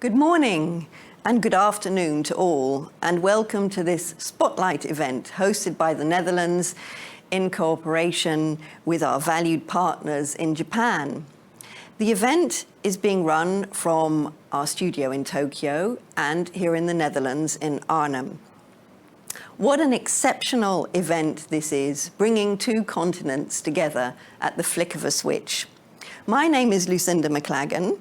Good morning and good afternoon to all, and welcome to this Spotlight event hosted by the Netherlands in cooperation with our valued partners in Japan. The event is being run from our studio in Tokyo and here in the Netherlands in Arnhem. What an exceptional event this is, bringing two continents together at the flick of a switch. My name is Lucinda McLagan,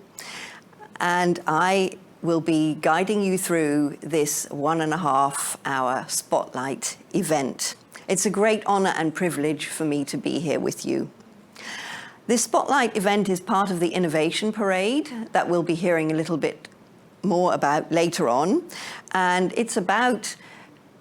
and I will be guiding you through this 1.5 hour Spotlight event. It's a great honor and privilege for me to be here with you. This Spotlight event is part of the Innovation Parade that we'll be hearing a little bit more about later on. And it's about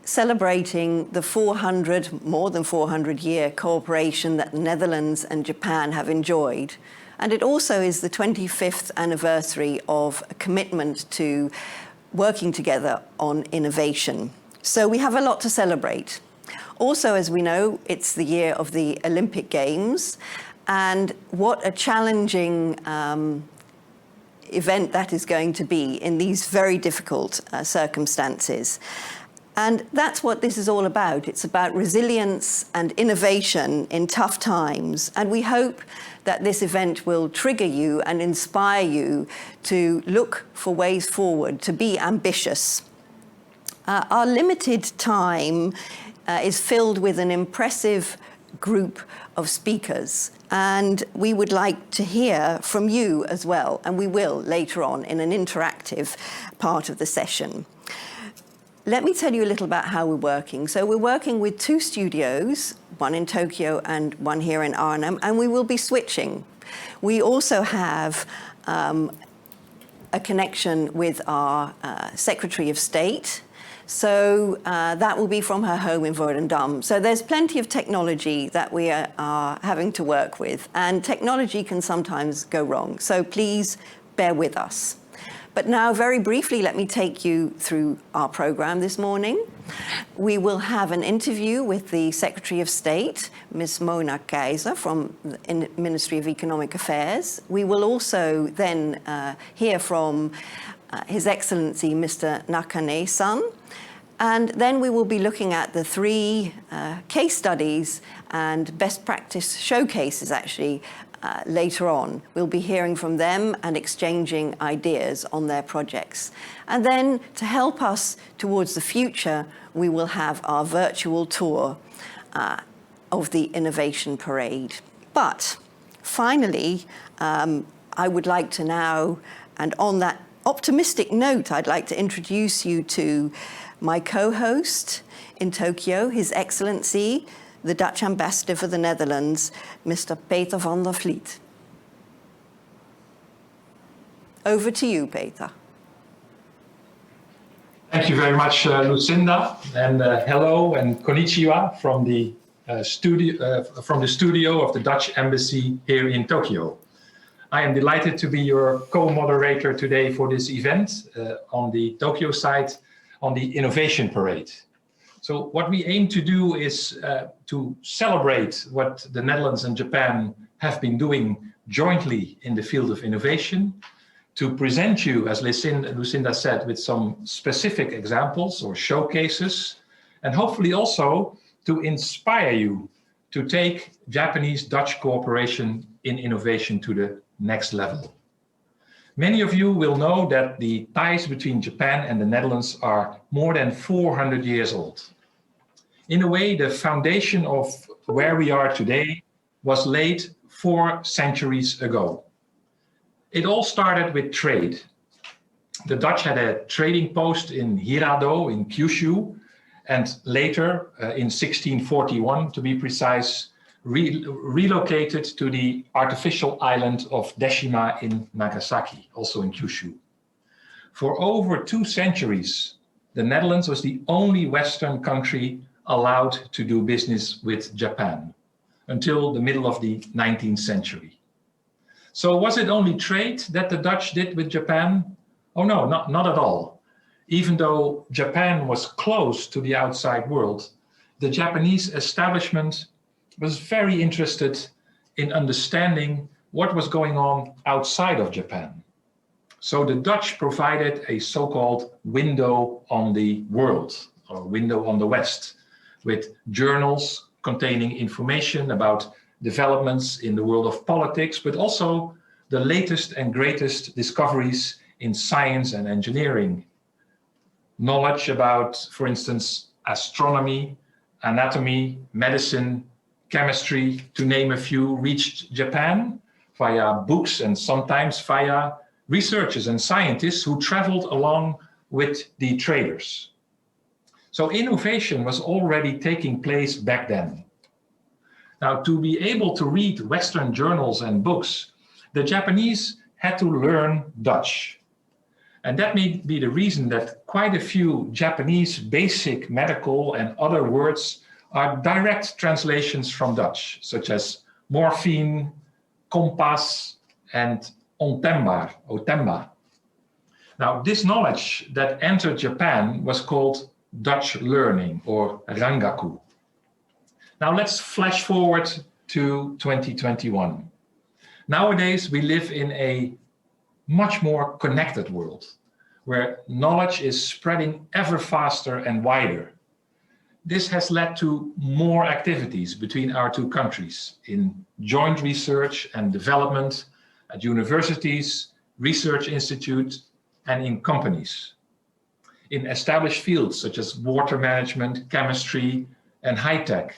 celebrating the more than 400 year cooperation that the Netherlands and Japan have enjoyed. And it also is the 25th anniversary of a commitment to working together on innovation. So we have a lot to celebrate. Also, as we know, it's the year of the Olympic Games, and what a challenging event that is going to be in these very difficult circumstances. And that's what this is all about. It's about resilience and innovation in tough times. And we hope that this event will trigger you and inspire you to look for ways forward, to be ambitious. Our limited time is filled with an impressive group of speakers. And we would like to hear from you as well. And we will later on in an interactive part of the session. Let me tell you a little about how we're working. So we're working with two studios, one in Tokyo and one here in Arnhem, and we will be switching. We also have a connection with our Secretary of State. So that will be from her home in Volendam. So there's plenty of technology that we are having to work with, and technology can sometimes go wrong. So please bear with us. But now, very briefly, let me take you through our program this morning. We will have an interview with the Secretary of State, Ms. Mona Keijzer from the Ministry of Economic Affairs. We will also then hear from His Excellency, Mr. Nakane-san. And then we will be looking at the three case studies and best practice showcases, actually, later on. We'll be hearing from them and exchanging ideas on their projects. And then to help us towards the future, we will have our virtual tour of the Innovation Parade. But finally, I would like to now, and on that optimistic note, I'd like to introduce you to my co-host in Tokyo, His Excellency, the Dutch Ambassador for the Netherlands, Mr. Peter van der Vliet. Over to you, Peter. Thank you very much, Lucinda, and hello and konnichiwa from the studio of the Dutch Embassy here in Tokyo. I am delighted to be your co-moderator today for this event on the Tokyo side on the Innovation Parade. So what we aim to do is to celebrate what the Netherlands and Japan have been doing jointly in the field of innovation, to present you, as Lucinda said, with some specific examples or showcases, and hopefully also to inspire you to take Japanese-Dutch cooperation in innovation to the next level. Many of you will know that the ties between Japan and the Netherlands are more than 400 years old. In a way, the foundation of where we are today was laid 4 centuries ago. It all started with trade. The Dutch had a trading post in Hirado in Kyushu, and later, in 1641 to be precise, relocated to the artificial island of Deshima in Nagasaki, also in Kyushu. For over 2 centuries, the Netherlands was the only Western country allowed to do business with Japan until the middle of the 19th century. So was it only trade that the Dutch did with Japan? Oh no, not at all. Even though Japan was close to the outside world, the Japanese establishment was very interested in understanding what was going on outside of Japan. So the Dutch provided a so-called window on the world, or window on the West, with journals containing information about developments in the world of politics, but also the latest and greatest discoveries in science and engineering. Knowledge about, for instance, astronomy, anatomy, medicine, chemistry, to name a few, reached Japan via books and sometimes via researchers and scientists who traveled along with the traders. So innovation was already taking place back then. Now, to be able to read Western journals and books, the Japanese had to learn Dutch. And that may be the reason that quite a few Japanese basic medical and other words are direct translations from Dutch, such as morphine, kompas, and otemba. Now, this knowledge that entered Japan was called Dutch learning, or rangaku. Now let's flash forward to 2021. Nowadays, we live in a much more connected world, where knowledge is spreading ever faster and wider. This has led to more activities between our two countries in joint research and development at universities, research institutes, and in companies. In established fields such as water management, chemistry, and high tech,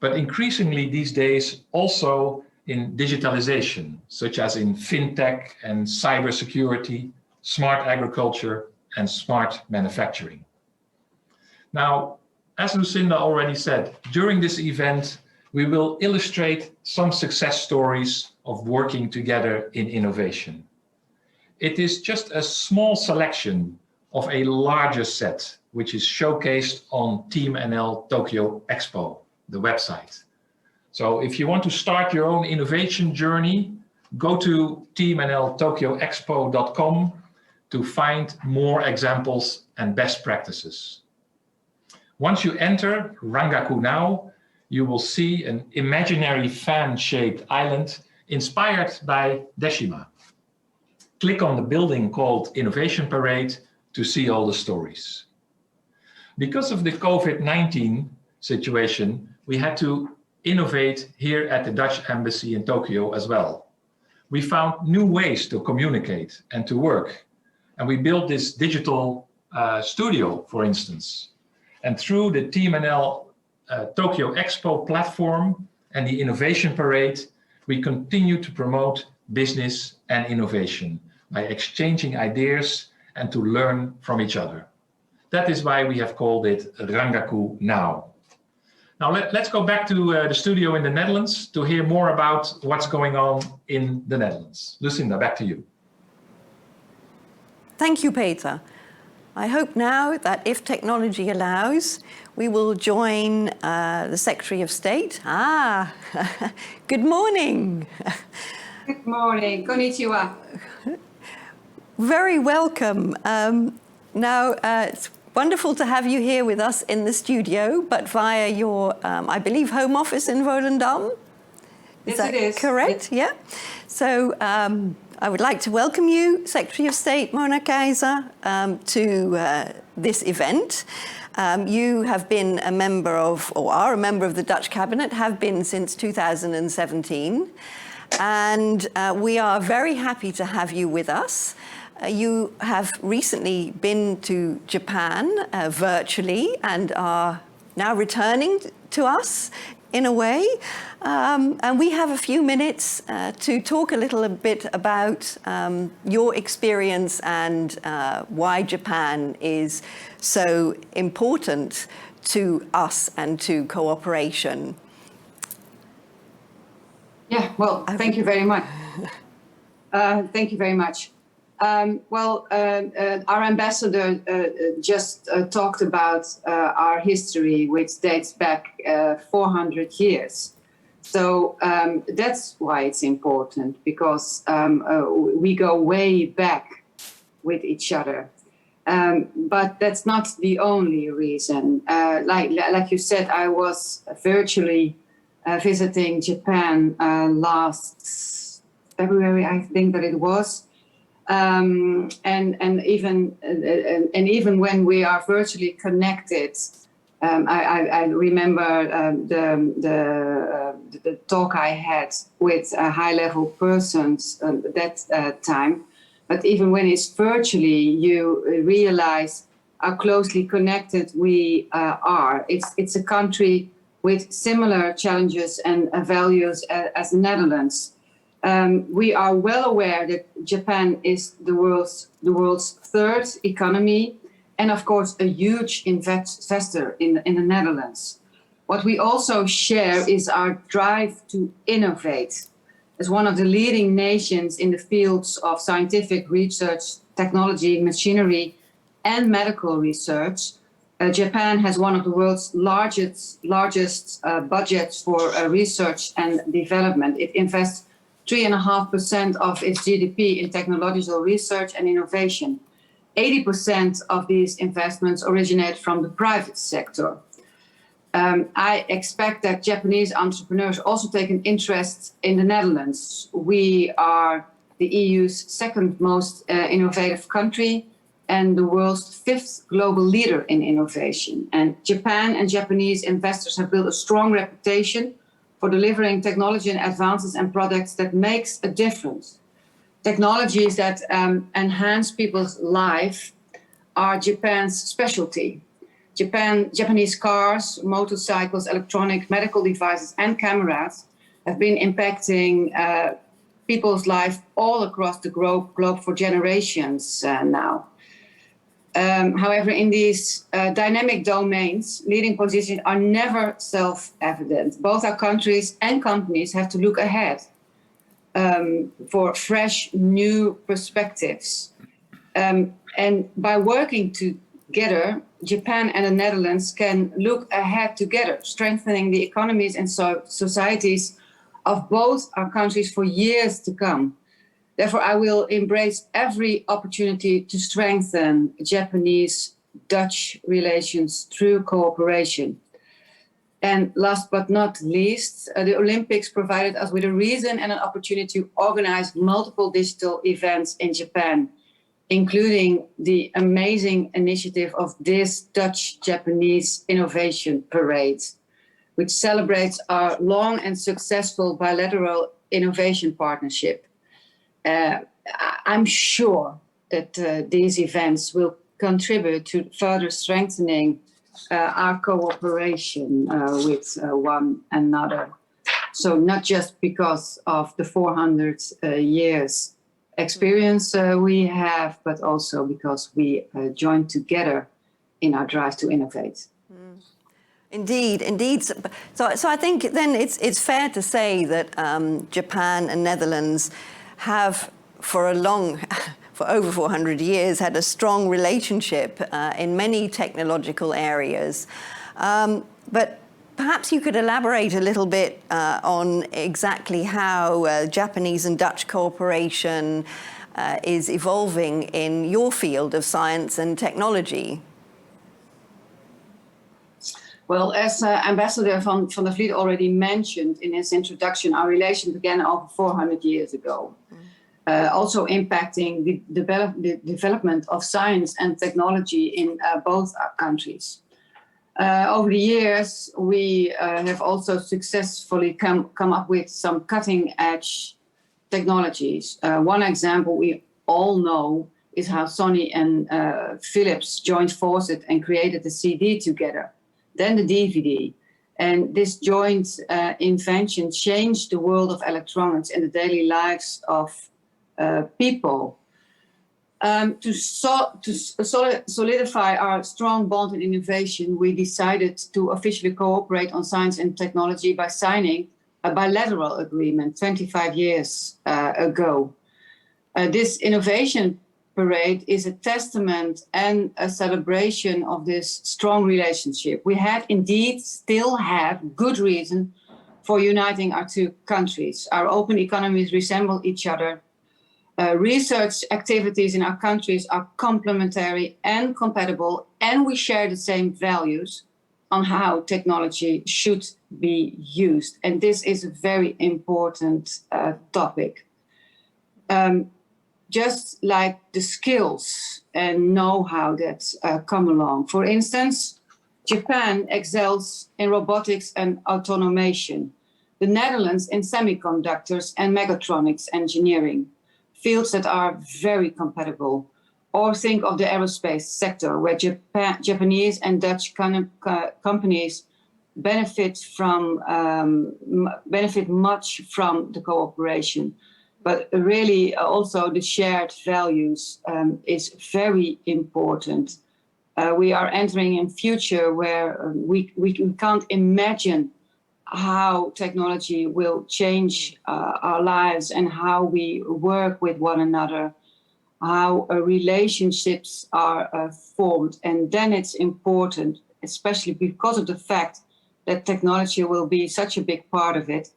but increasingly these days also in digitalization, such as in fintech and cybersecurity, smart agriculture, and smart manufacturing. Now, as Lucinda already said, during this event, we will illustrate some success stories of working together in innovation. It is just a small selection of a larger set, which is showcased on Team NL Tokyo Expo, the website. So if you want to start your own innovation journey, go to teamnltokyoexpo.com to find more examples and best practices. Once you enter Rangaku Now, you will see an imaginary fan-shaped island inspired by Deshima. Click on the building called Innovation Parade to see all the stories. Because of the COVID-19 situation, we had to innovate here at the Dutch Embassy in Tokyo as well. We found new ways to communicate and to work. And we built this digital studio, for instance. And through the Team NL Tokyo Expo platform and the Innovation Parade, we continue to promote business and innovation by exchanging ideas and to learn from each other. That is why we have called it Rangaku Now. Now let's go back to the studio in the Netherlands to hear more about what's going on in the Netherlands. Lucinda, back to you. Thank you, Peter. I hope now that if technology allows, we will join the Secretary of State. Good morning. Good morning. Konnichiwa. Very welcome. It's wonderful to have you here with us in the studio, but via your, I believe, home office in Volendam. Yes, it is. Correct? Yeah. So I would like to welcome you, Secretary of State Mona Keijzer, to this event. You have been a member of, or are a member of the Dutch Cabinet, have been since 2017. And we are very happy to have you with us. You have recently been to Japan virtually and are now returning to us in a way. And we have a few minutes to talk a little bit about your experience and why Japan is so important to us and to cooperation. Yeah, well, thank you very much. Thank you very much. Our ambassador just talked about our history, which dates back 400 years. So that's why it's important, because we go way back with each other. But that's not the only reason. Like you said, I was virtually visiting Japan last February, I think that it was. And even when we are virtually connected, I remember the talk I had with high-level persons that time. But even when it's virtually, you realize how closely connected we are. It's a country with similar challenges and values as the Netherlands. We are well aware that Japan is the world's third economy, and of course a huge investor in the Netherlands. What we also share is our drive to innovate. As one of the leading nations in the fields of scientific research, technology, machinery, and medical research, Japan has one of the world's largest budgets for research and development. It invests 3.5% of its GDP in technological research and innovation. 80% of these investments originate from the private sector. I expect that Japanese entrepreneurs also take an interest in the Netherlands. We are the EU's second most innovative country and the world's fifth global leader in innovation. And Japan and Japanese investors have built a strong reputation for delivering technology and advances and products that makes a difference. Technologies that enhance people's life are Japan's specialty. Japanese cars, motorcycles, electronic medical devices, and cameras have been impacting people's life all across the globe for generations now. However, in these dynamic domains, leading positions are never self-evident. Both our countries and companies have to look ahead for fresh, new perspectives. And by working together, Japan and the Netherlands can look ahead together, strengthening the economies and societies of both our countries for years to come. Therefore, I will embrace every opportunity to strengthen Japanese-Dutch relations through cooperation. And last but not least, the Olympics provided us with a reason and an opportunity to organize multiple digital events in Japan, including the amazing initiative of this Dutch-Japanese Innovation Parade, which celebrates our long and successful bilateral innovation partnership. I'm sure that these events will contribute to further strengthening our cooperation with one another. So not just because of the 400 years experience we have, but also because we join together in our drive to innovate. Indeed. So I think then it's fair to say that Japan and Netherlands have for over 400 years had a strong relationship in many technological areas. But perhaps you could elaborate a little bit on exactly how Japanese and Dutch cooperation is evolving in your field of science and technology. Well, as Ambassador van der Vliet already mentioned in his introduction, our relation began over 400 years ago, also impacting the development of science and technology in both our countries. Over the years, we have also successfully come up with some cutting-edge technologies. One example we all know is how Sony and Philips joined forces and created the CD together, then the DVD. And this joint invention changed the world of electronics and the daily lives of people. To solidify our strong bond in innovation, we decided to officially cooperate on science and technology by signing a bilateral agreement 25 years ago. This innovation parade is a testament and a celebration of this strong relationship. We had indeed still have good reason for uniting our two countries. Our open economies resemble each other. Research activities in our countries are complementary and compatible, and we share the same values on how technology should be used. And this is a very important topic. just like the skills and know-how that come along. For instance, Japan excels in robotics and automation. The Netherlands in semiconductors and mechatronics engineering, fields that are very compatible. Or think of the aerospace sector, where Japanese and Dutch companies benefit much from the cooperation. But really, also the shared values is very important. We are entering a future where we can't imagine how technology will change our lives and how we work with one another, how relationships are formed. And then it's important, especially because of the fact that technology will be such a big part of it,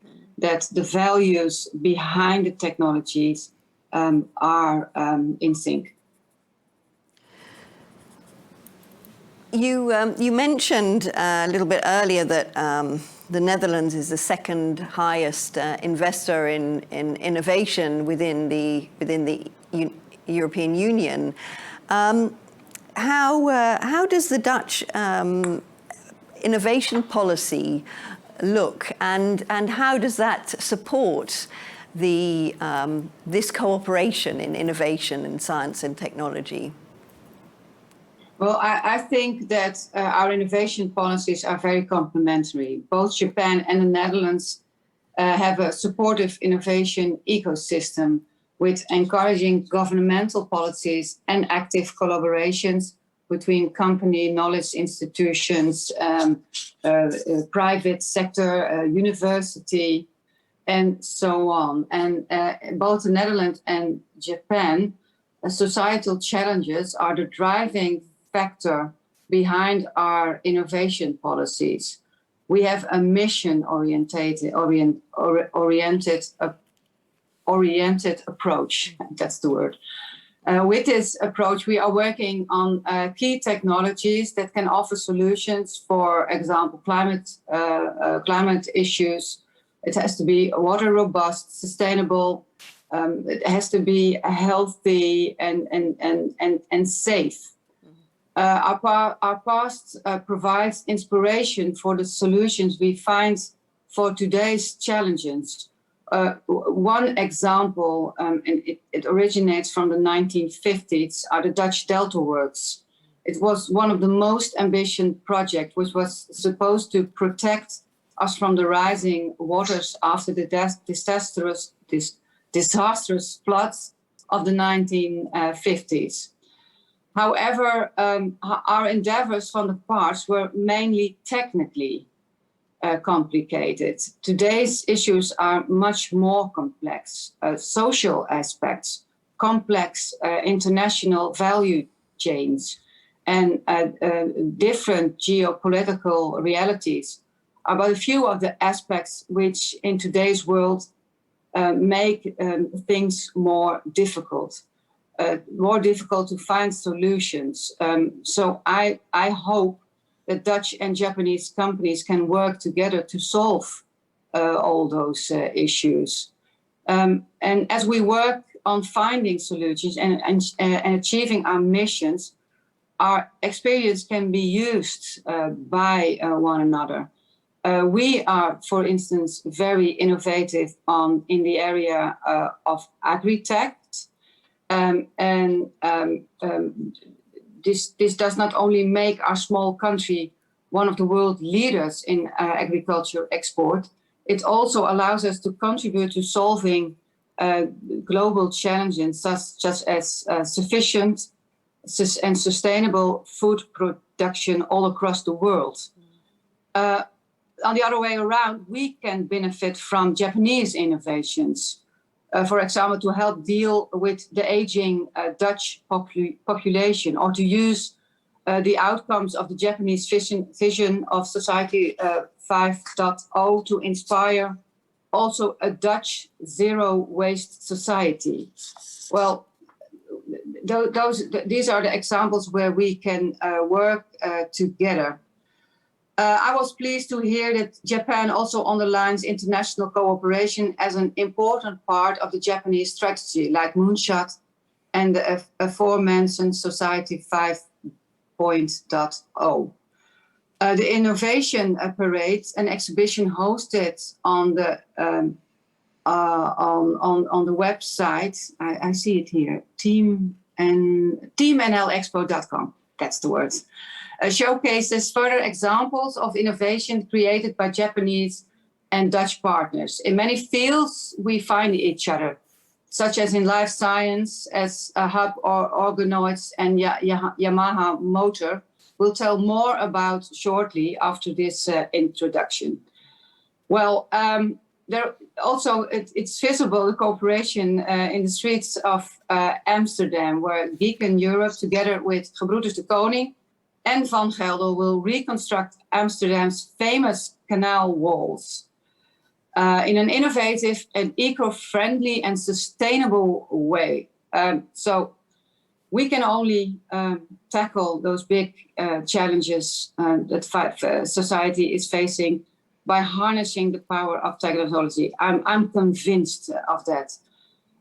that the values behind the technologies are in sync. You mentioned a little bit earlier that the Netherlands is the second highest investor in innovation within the European Union. How does the Dutch innovation policy look, and how does that support this cooperation in innovation in science and technology? Well, I think that our innovation policies are very complementary. Both Japan and the Netherlands have a supportive innovation ecosystem with encouraging governmental policies and active collaborations between company, knowledge institutions, private sector, university, and so on. And both the Netherlands and Japan, societal challenges are the driving factor behind our innovation policies. We have a mission-oriented approach. That's the word. With this approach, we are working on key technologies that can offer solutions. For example, climate issues. It has to be water robust, sustainable. It has to be healthy and safe. Our past provides inspiration for the solutions we find for today's challenges. One example, and it originates from the 1950s, are the Dutch Delta Works. It was one of the most ambitious projects, which was supposed to protect us from the rising waters after the disastrous floods of the 1950s. However, our endeavors from the past were mainly technically complicated. Today's issues are much more complex. Social aspects, complex international value chains, and different geopolitical realities are but a few of the aspects which in today's world make things more difficult to find solutions. So I hope that Dutch and Japanese companies can work together to solve all those issues. And as we work on finding solutions and achieving our missions, our experience can be used by one another. We are, for instance, very innovative in the area of agri-tech. This does not only make our small country one of the world leaders in agriculture export, it also allows us to contribute to solving global challenges such as sufficient and sustainable food production all across the world. On the other way around, we can benefit from Japanese innovations. For example, to help deal with the aging Dutch population, or to use the outcomes of the Japanese vision of Society 5.0 to inspire also a Dutch zero-waste society. Well, these are the examples where we can work together. I was pleased to hear that Japan also underlines international cooperation as an important part of the Japanese strategy, like moonshot and the aforementioned Society 5.0. The Innovation Parade, an exhibition hosted on the website. I see it here. teamnlexpo.com. That's the word. Showcases further examples of innovation created by Japanese and Dutch partners. In many fields, we find each other, such as in life science, as a hub or organoids and Yamaha motor. We'll tell more about shortly after this introduction. Well, there also it's visible the cooperation in the streets of Amsterdam, where Giken Europe, together with Gebroeders de Koning and Van Gelder, will reconstruct Amsterdam's famous canal walls in an innovative and eco-friendly and sustainable way. So we can only tackle those big challenges that society is facing by harnessing the power of technology. I'm convinced of that.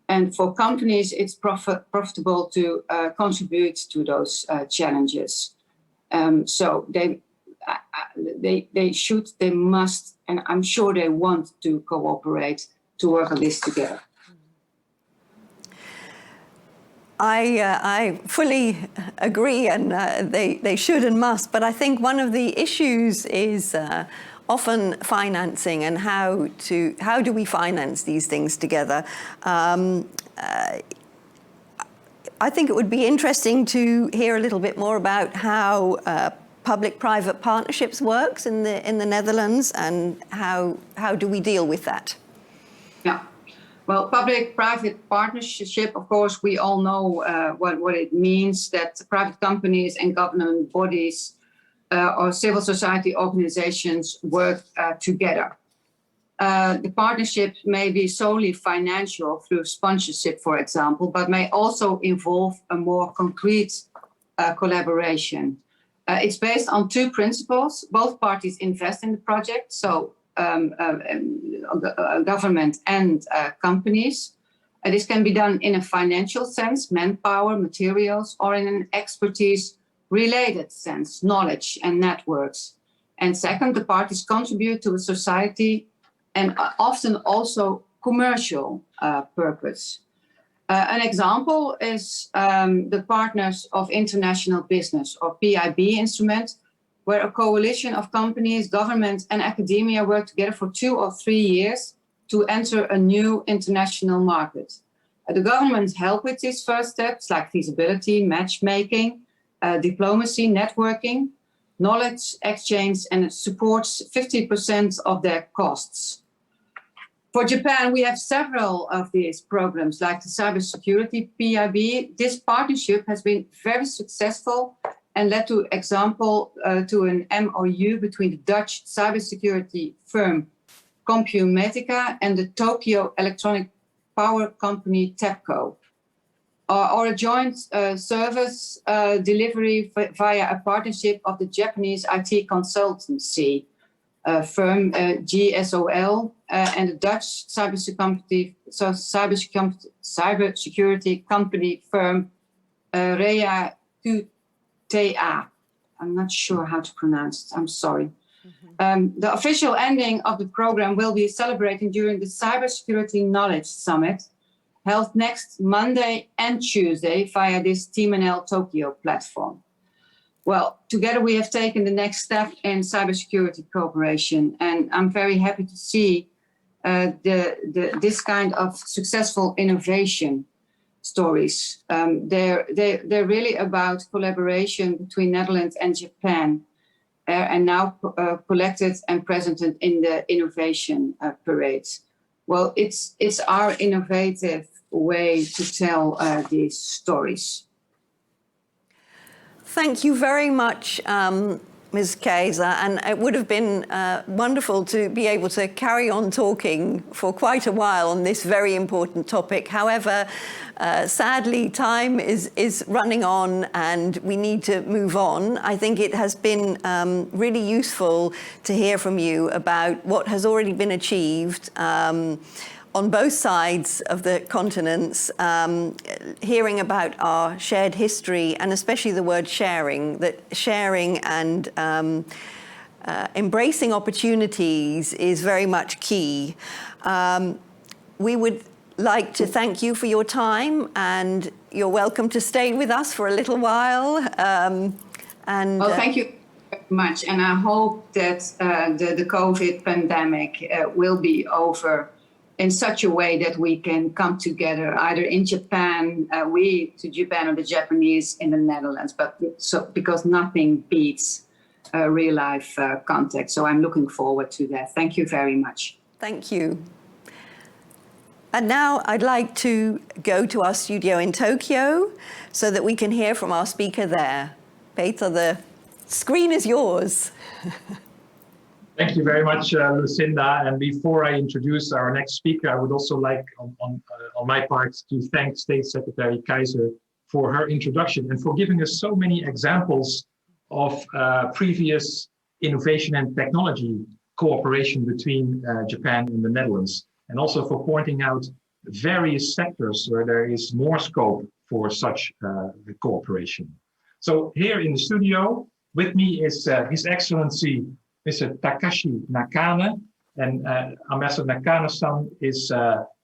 And for companies, it's profitable to contribute to those challenges. So they should, they must, and I'm sure they want to cooperate to work on this together. I fully agree, and they should and must. But I think one of the issues is often financing, and how do we finance these things together. I think it would be interesting to hear a little bit more about how public-private partnerships works in the Netherlands, and how do we deal with that? Yeah. Well, public-private partnership, of course, we all know what it means, that private companies and government bodies or civil society organizations work together. The partnership may be solely financial through sponsorship, for example, but may also involve a more concrete collaboration. It's based on two principles. Both parties invest in the project, so government and companies. This can be done in a financial sense, manpower, materials, or in an expertise-related sense, knowledge and networks. And second, the parties contribute to a society and often also commercial purpose. An example is the Partners of International Business, or PIB instrument, where a coalition of companies, governments, and academia work together for 2 or 3 years to enter a new international market. The governments help with these first steps, like feasibility, matchmaking, diplomacy, networking, knowledge exchange, and it supports 50% of their costs. For Japan, we have several of these programs, like the cybersecurity PIB. This partnership has been very successful and led to an MOU between the Dutch cybersecurity firm Compumatica and the Tokyo electronic power company TEPCO, or a joint service delivery via a partnership of the Japanese IT consultancy firm GSOL and the Dutch cybersecurity company firm Rea QTA. I'm not sure how to pronounce it, I'm sorry. The official ending of the program will be celebrated during the Cybersecurity Knowledge Summit, held next Monday and Tuesday via this Team NL Tokyo platform. Well, together we have taken the next step in cybersecurity cooperation, and I'm very happy to see this kind of successful innovation stories. They're really about collaboration between Netherlands and Japan, and now collected and presented in the innovation parade. Well, it's our innovative way to tell these stories. Thank you very much, Ms. Keijzer, and it would have been wonderful to be able to carry on talking for quite a while on this very important topic. However, sadly, time is running on and we need to move on. I think it has been really useful to hear from you about what has already been achieved on both sides of the continents, hearing about our shared history, and especially the word sharing, that sharing and embracing opportunities is very much key. We would like to thank you for your time, and you're welcome to stay with us for a little while. Well, thank you very much, and I hope that the COVID pandemic will be over in such a way that we can come together, either in Japan, we to Japan, or the Japanese in the Netherlands. But because nothing beats real life contact, so I'm looking forward to that. Thank you very much. Thank you. And now I'd like to go to our studio in Tokyo so that we can hear from our speaker there. Peter, the screen is yours. Thank you very much, Lucinda. And before I introduce our next speaker, I would also like, on my part, to thank State Secretary Keijzer for her introduction and for giving us so many examples of previous innovation and technology cooperation between Japan and the Netherlands, and also for pointing out various sectors where there is more scope for such cooperation. So here in the studio with me is His Excellency Mr. Takeshi Nakane, and Ambassador Nakane-san is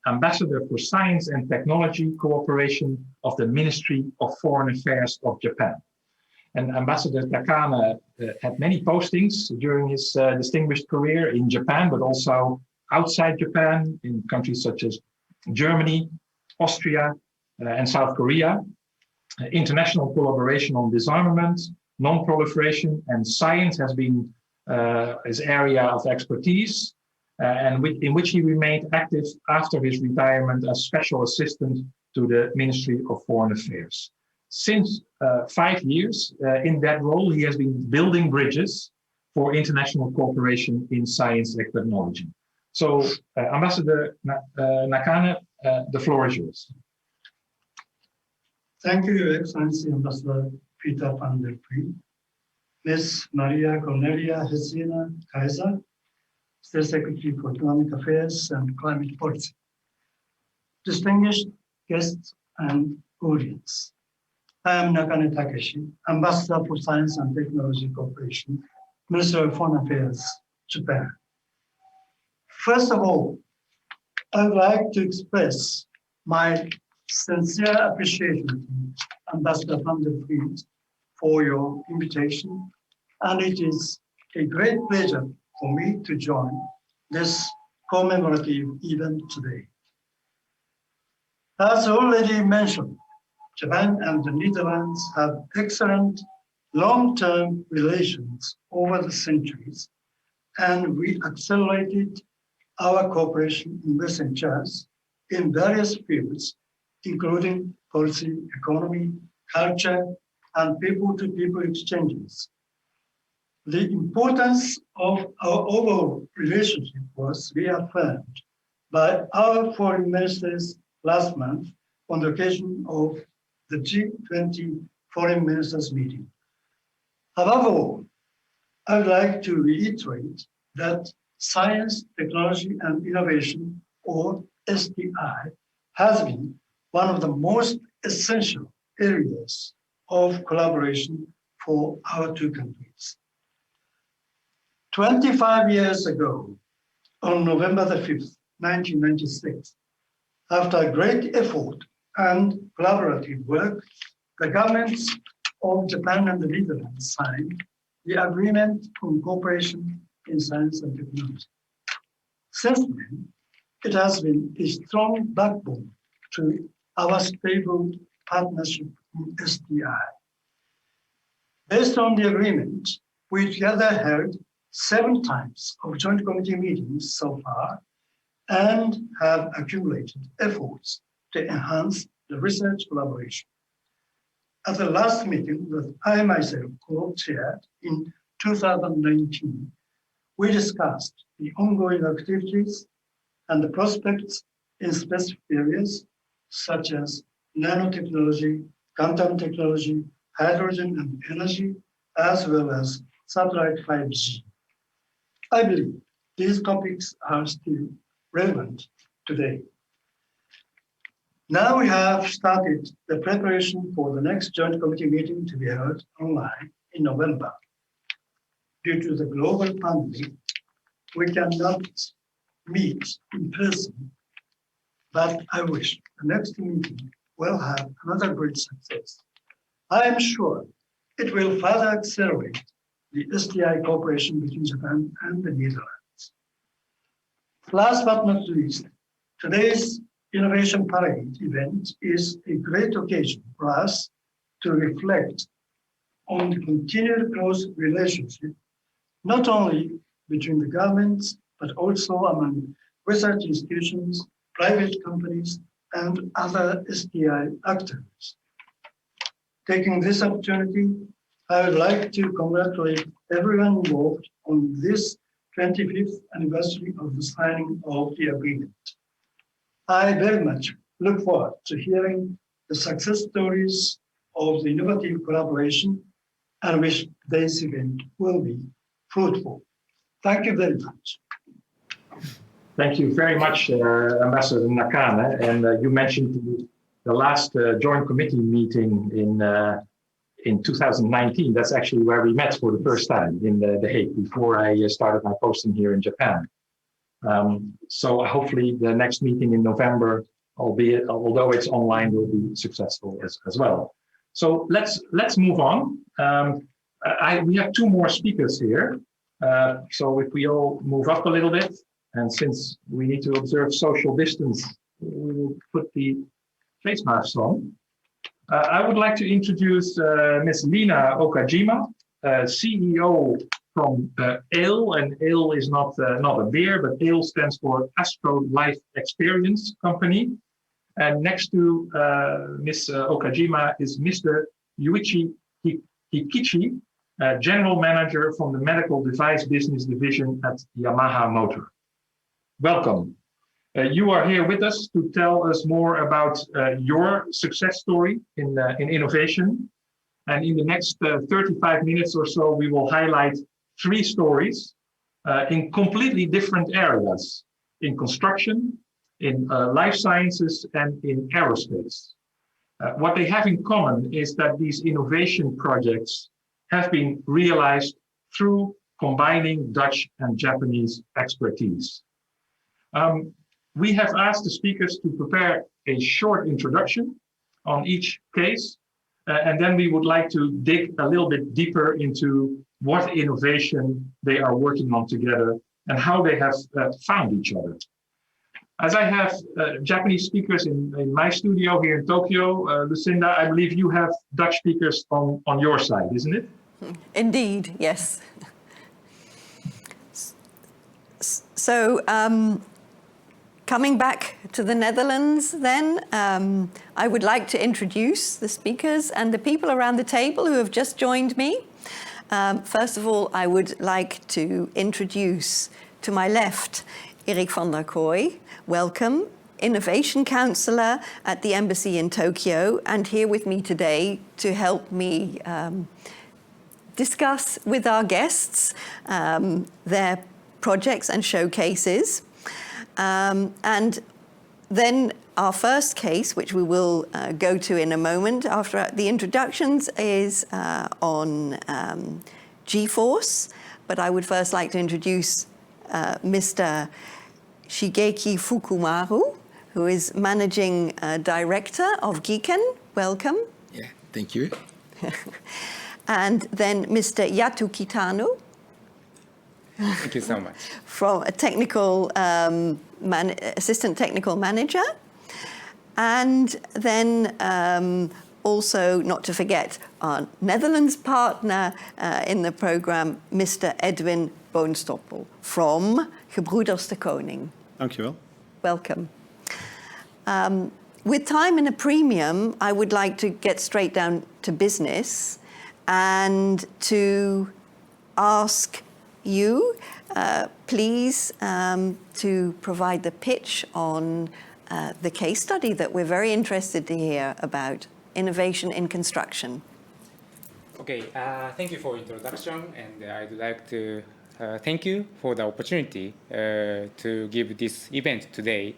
Ambassador for Science and Technology Cooperation of the Ministry of Foreign Affairs of Japan. And Ambassador Nakane had many postings during his distinguished career in Japan, but also outside Japan, in countries such as Germany, Austria, and South Korea. International collaboration on disarmament, non-proliferation, and science has been his area of expertise, and in which he remained active after his retirement as Special Assistant to the Ministry of Foreign Affairs. Since 5 years in that role, he has been building bridges for international cooperation in science and technology. So, Ambassador Nakane, the floor is yours. Thank you, Your Excellency, Ambassador Peter van der Vliet, Ms. Maria Cornelia Hesina Keijzer, State Secretary for Economic Affairs and Climate Policy, distinguished guests and audience. I am Nakane Takeshi, Ambassador for Science and Technology Cooperation, Minister of Foreign Affairs, Japan. First of all, I would like to express my sincere appreciation to Ambassador van der Vliet for your invitation, and it is a great pleasure for me to join this commemorative event today. As already mentioned, Japan and the Netherlands have excellent long-term relations over the centuries, and we accelerated our cooperation in recent years in various fields, including policy, economy, culture, and people-to-people exchanges. The importance of our overall relationship was reaffirmed by our foreign ministers last month on the occasion of the G20 Foreign Ministers meeting. Above all, I would like to reiterate that science, technology, and innovation, or STI, has been one of the most essential areas of collaboration for our two countries. 25 years ago, on November the 5th, 1996, after great effort and collaborative work, the governments of Japan and the Netherlands signed the Agreement on Cooperation in Science and Technology. Since then, it has been a strong backbone to our stable partnership in STI. Based on the agreement, we together held 7 times of joint committee meetings so far and have accumulated efforts to enhance the research collaboration. At the last meeting that I myself co-chaired in 2019, we discussed the ongoing activities and the prospects in specific areas such as nanotechnology, quantum technology, hydrogen and energy, as well as satellite 5G. I believe these topics are still relevant today. Now we have started the preparation for the next joint committee meeting to be held online in November. Due to the global pandemic, we cannot meet in person, but I wish the next meeting will have another great success. I am sure it will further accelerate the STI cooperation between Japan and the Netherlands. Last but not least, today's Innovation Parade event is a great occasion for us to reflect on the continued close relationship, not only between the governments, but also among research institutions, private companies, and other STI actors. Taking this opportunity, I would like to congratulate everyone involved on this 25th anniversary of the signing of the agreement. I very much look forward to hearing the success stories of the innovative collaboration and wish today's event will be fruitful. Thank you very much. Thank you very much, Ambassador Nakane. And you mentioned the last joint committee meeting in 2019. That's actually where we met for the first time in The Hague before I started my posting here in Japan. So hopefully the next meeting in November, although it's online, will be successful as well. So let's move on. We have two more speakers here. So if we all move up a little bit, and since we need to observe social distance, we will put the face masks on. I would like to introduce Ms. Lina Okajima, CEO from ALE, and ALE is not a beer, but ALE stands for Astro Life Experience Company. And next to Ms. Okajima is Mr. Yuichi Hikichi, General Manager from the Medical Device Business Division at Yamaha Motor. Welcome. You are here with us to tell us more about your success story in innovation. And in the next 35 minutes or so, we will highlight 3 stories in completely different areas: in construction, in life sciences, and in aerospace. What they have in common is that these innovation projects have been realized through combining Dutch and Japanese expertise. We have asked the speakers to prepare a short introduction on each case, and then we would like to dig a little bit deeper into what innovation they are working on together and how they have found each other. As I have Japanese speakers in my studio here in Tokyo, Lucinda, I believe you have Dutch speakers on your side, isn't it? Indeed, yes. So, coming back to the Netherlands then, I would like to introduce the speakers and the people around the table who have just joined me. First of all, I would like to introduce to my left, Erik van der Kooij. Welcome, Innovation Councillor at the Embassy in Tokyo, and here with me today to help me discuss with our guests their projects and showcases. And then our first case, which we will go to in a moment after the introductions, is on G-force. But I would first like to introduce Mr. Shigeki Fukumaru, who is Managing Director of Giken. Welcome. Yeah, thank you. And then Mr. Yatu Kitano. Thank you so much. From a technical assistant technical manager. And then also, not to forget, our Netherlands partner in the program, Mr. Edwin Boonstoppel from Gebroeders de Koning. Dankjewel. Welcome. With time and a premium, I would like to get straight down to business and to ask you, please, to provide the pitch on the case study that we're very interested to hear about, innovation in construction. Okay, thank you for introduction, and I'd like to thank you for the opportunity to give this event today.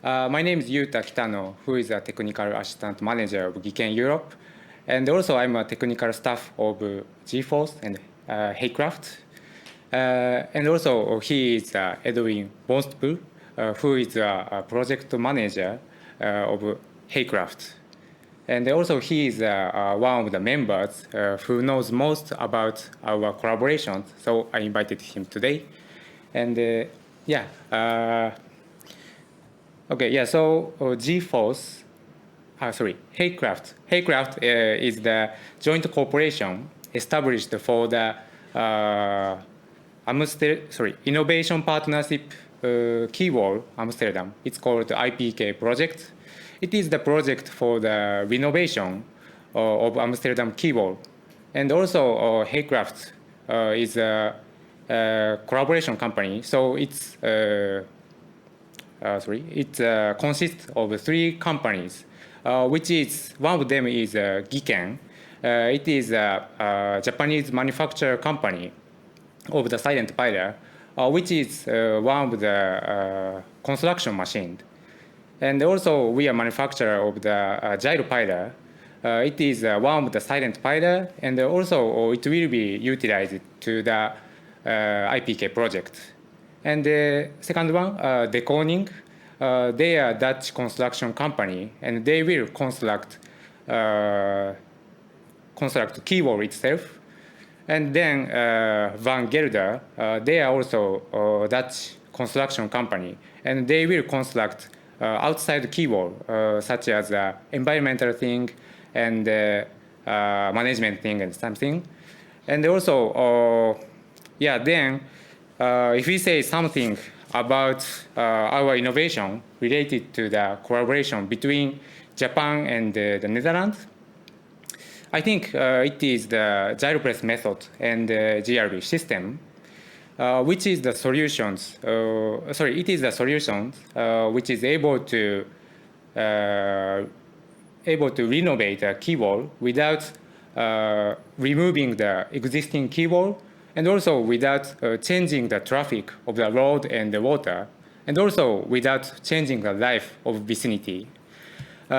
My name is Yuta Kitano, who is a technical assistant manager of Giken Europe. And also I'm a technical staff of G-Force and G-kracht. And also he is Edwin Bonstpool, who is a project manager of G-kracht. And also he is one of the members who knows most about our collaborations. So I invited him today. And so G-Force, G-kracht. G-kracht is the joint corporation established for the Innovation Partnership Keyword Amsterdam. It's called the IPK project. It is the project for the renovation of Amsterdam Keyword. And also G-kracht is a collaboration company. So it's it consists of 3 companies, which is one of them is Giken. It is a Japanese manufacturer company of the silent pilot, which is one of the construction machines. And also we are manufacturer of the gyro pilot. It is one of the silent pilot, and also it will be utilized to the IPK project. And the second one, Nakane, they are a Dutch construction company, and they will construct keyword itself. And then Van Gelder, they are also a Dutch construction company, and they will construct outside keyword, such as environmental thing and management thing and something. And also, if we say something about our innovation related to the collaboration between Japan and the Netherlands, I think it is the gyropress method and the GRB system, which is the solutions. It is the solution which is able to renovate a keyword without removing the existing keyword, and also without changing the traffic of the road and the water, and also without changing the life of vicinity. They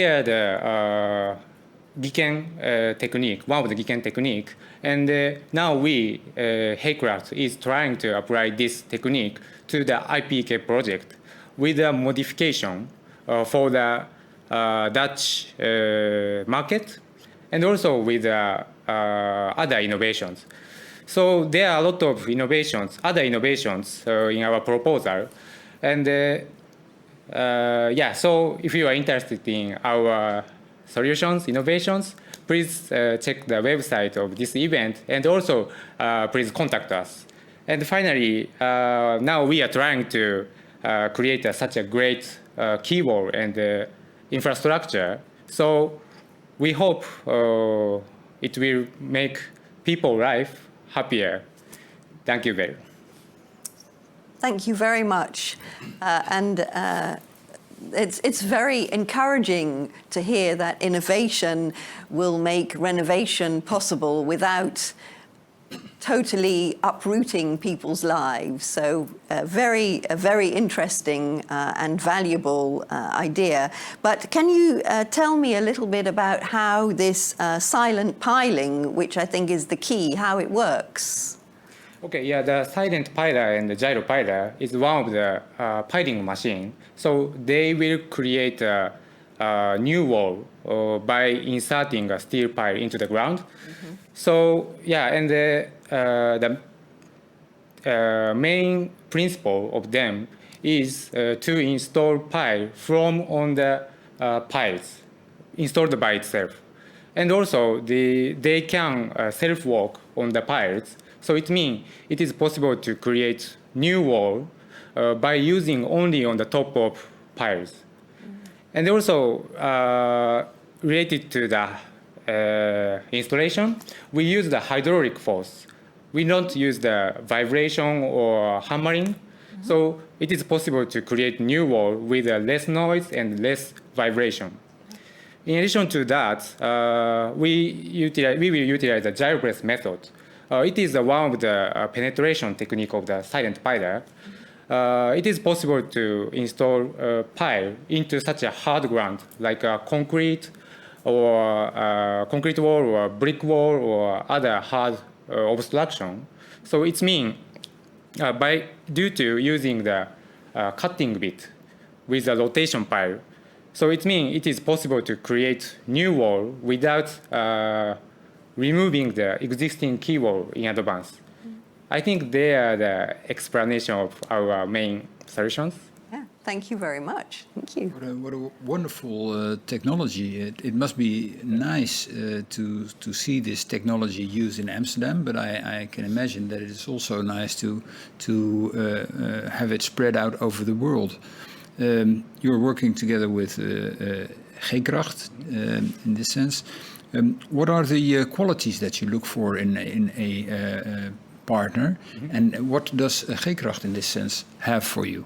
are the Giken technique, one of the Giken technique, and now we, G-kracht, is trying to apply this technique to the IPK project with a modification for the Dutch market, and also with other innovations. So there are a lot of innovations, other innovations in our proposal. And so if you are interested in our solutions, innovations, please check the website of this event, and also please contact us. And finally, now we are trying to create such a great keyword and infrastructure. So we hope it will make people's life happier. Thank you very much. Thank you very much. It's very encouraging to hear that innovation will make renovation possible without totally uprooting people's lives. So a very interesting and valuable idea. But can you tell me a little bit about how this silent piling, which I think is the key, how it works? Okay, yeah, the silent piler and the gyro piler is one of the piling machine. So they will create a new wall by inserting a steel pile into the ground. Mm-hmm. So yeah, and the main principle of them is to install pile from on the piles installed by itself, and also they can self-work on the piles. So it means it is possible to create new wall by using only on the top of piles. Mm-hmm. And also related to the installation, we use the hydraulic force. We don't use the vibration or hammering. Mm-hmm. So it is possible to create new wall with less noise and less vibration. In addition to that, we will utilize the gyropress method. It is one of the penetration technique of the silent piler. it is possible to install a pile into such a hard ground, like a concrete or concrete wall or brick wall or other hard obstruction. So it means due to using the cutting bit with a rotation pile, so it means it is possible to create new wall without removing the existing key wall in advance. I think they are the explanation of our main solutions. Yeah, thank you very much. Thank you. What a wonderful technology. It must be nice to see this technology used in Amsterdam, but I can imagine that it is also nice to have it spread out over the world. You're working together with G-kracht in this sense. What are the qualities that you look for in a partner, and what does G-kracht in this sense have for you?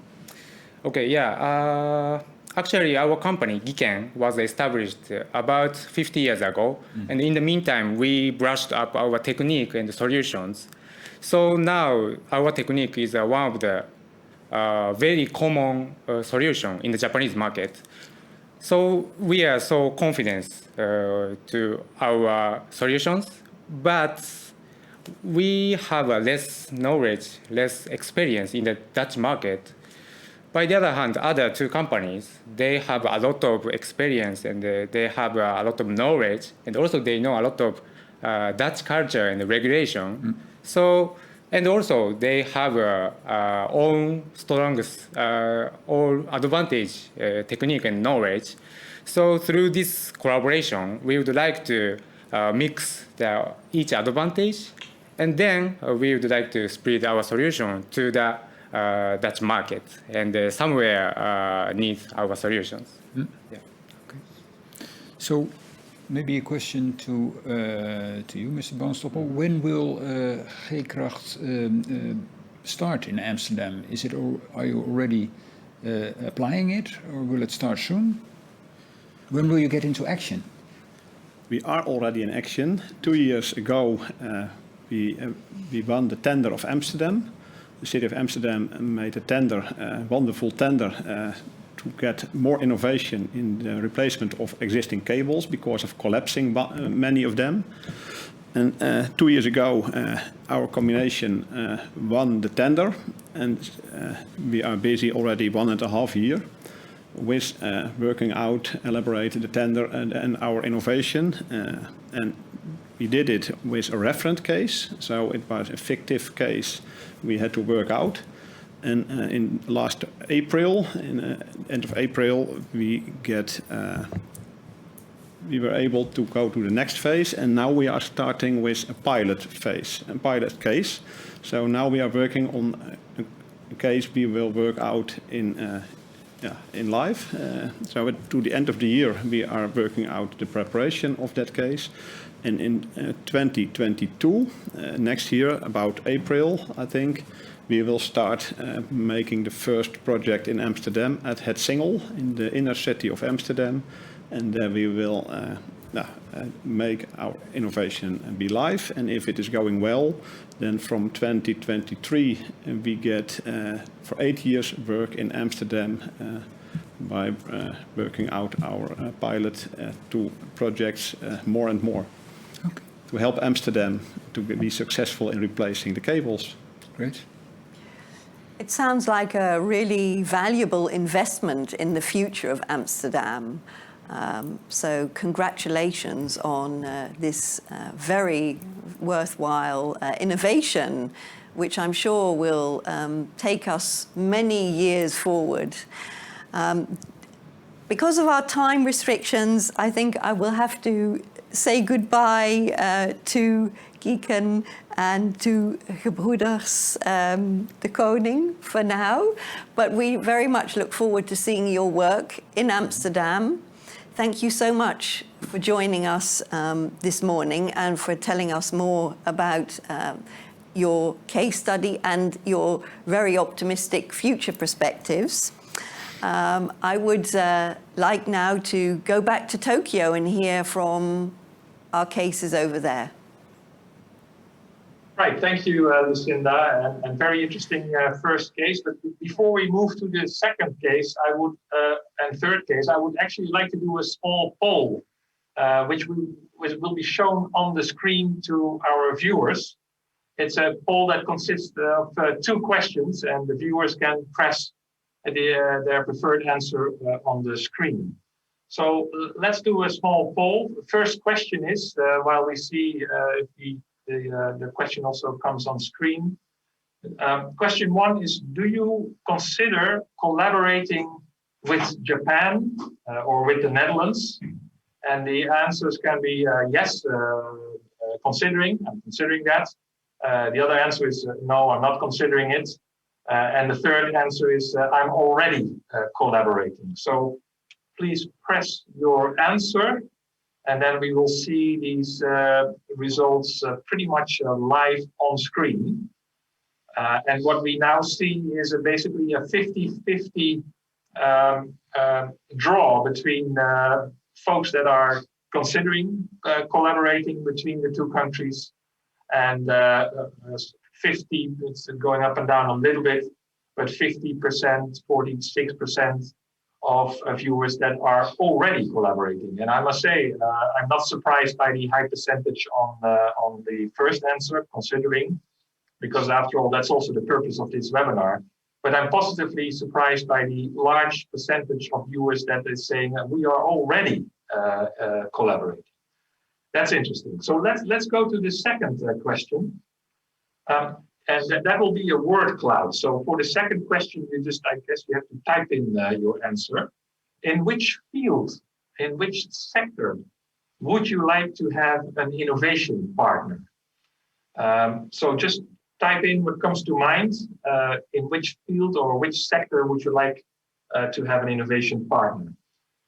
Okay, yeah. Actually, our company, Giken, was established about 50 years ago. And in the meantime, we brushed up our technique and solutions. So now our technique is one of the very common solution in the Japanese market. So we are so confident to our solutions, but we have less knowledge, less experience in the Dutch market. By the other hand, other two companies, they have a lot of experience and they have a lot of knowledge, and also they know a lot of Dutch culture and regulation. So, and also they have own strongest, all advantage technique and knowledge. So through this collaboration, we would like to mix each advantage, and then we would like to spread our solution to the Dutch market, and somewhere needs our solutions. Yeah. Okay. So maybe a question to you, Mr. Boonstoppel. When will G-kracht start in Amsterdam? Are you already applying it, or will it start soon? When will you get into action? We are already in action. 2 years ago, we won the tender of Amsterdam. The city of Amsterdam made a tender, a wonderful tender, to get more innovation in the replacement of existing cables because of collapsing many of them. And 2 years ago, our combination won the tender, and we are busy already 1.5 years with working out, elaborating the tender and our innovation. And we did it with a reference case, so it was a fictive case we had to work out. And in last April, end of April, we were able to go to the next phase, and now we are starting with a pilot phase, a pilot case. So now we are working on a case we will work out in live. So to the end of the year, we are working out the preparation of that case. And in 2022, next year, about April, I think, we will start making the first project in Amsterdam at Het Singel, in the inner city of Amsterdam. And then we will make our innovation be live. And if it is going well, then from 2023, we get for 8 years work in Amsterdam by working out our pilot to projects more and more. Okay. To help Amsterdam to be successful in replacing the cables. Great. It sounds like a really valuable investment in the future of Amsterdam. So congratulations on this very worthwhile innovation, which I'm sure will take us many years forward. Because of our time restrictions, I think I will have to say goodbye to Giken and to Gebroeders de Koning for now. But we very much look forward to seeing your work in Amsterdam. Thank you so much for joining us this morning and for telling us more about your case study and your very optimistic future perspectives. I would like now to go back to Tokyo and hear from our cases over there. Right, thank you, Lucinda, and very interesting first case. But before we move to the second case, and third case, I would actually like to do a small poll, which will be shown on the screen to our viewers. It's a poll that consists of 2 questions, and the viewers can press their preferred answer on the screen. So let's do a small poll. The first question is, while we see if the question also comes on screen. Question 1 is, do you consider collaborating with Japan or with the Netherlands? And the answers can be yes, I'm considering that. The other answer is no, I'm not considering it. And the third answer is I'm already collaborating. So please press your answer. And then we will see these results pretty much live on screen. And what we now see is basically a 50-50 draw between folks that are considering collaborating between the 2 countries. And 50, it's going up and down a little bit, but 50%, 46% of viewers that are already collaborating. And I must say, I'm not surprised by the high percentage on the first answer, considering, because after all, that's also the purpose of this webinar. But I'm positively surprised by the large percentage of viewers that is saying we are already collaborating. That's interesting. So let's go to the second question. And that will be a word cloud. So for the second question, I guess you have to type in your answer. In which field, in which sector would you like to have an innovation partner? So just type in what comes to mind. In which field or which sector would you like to have an innovation partner?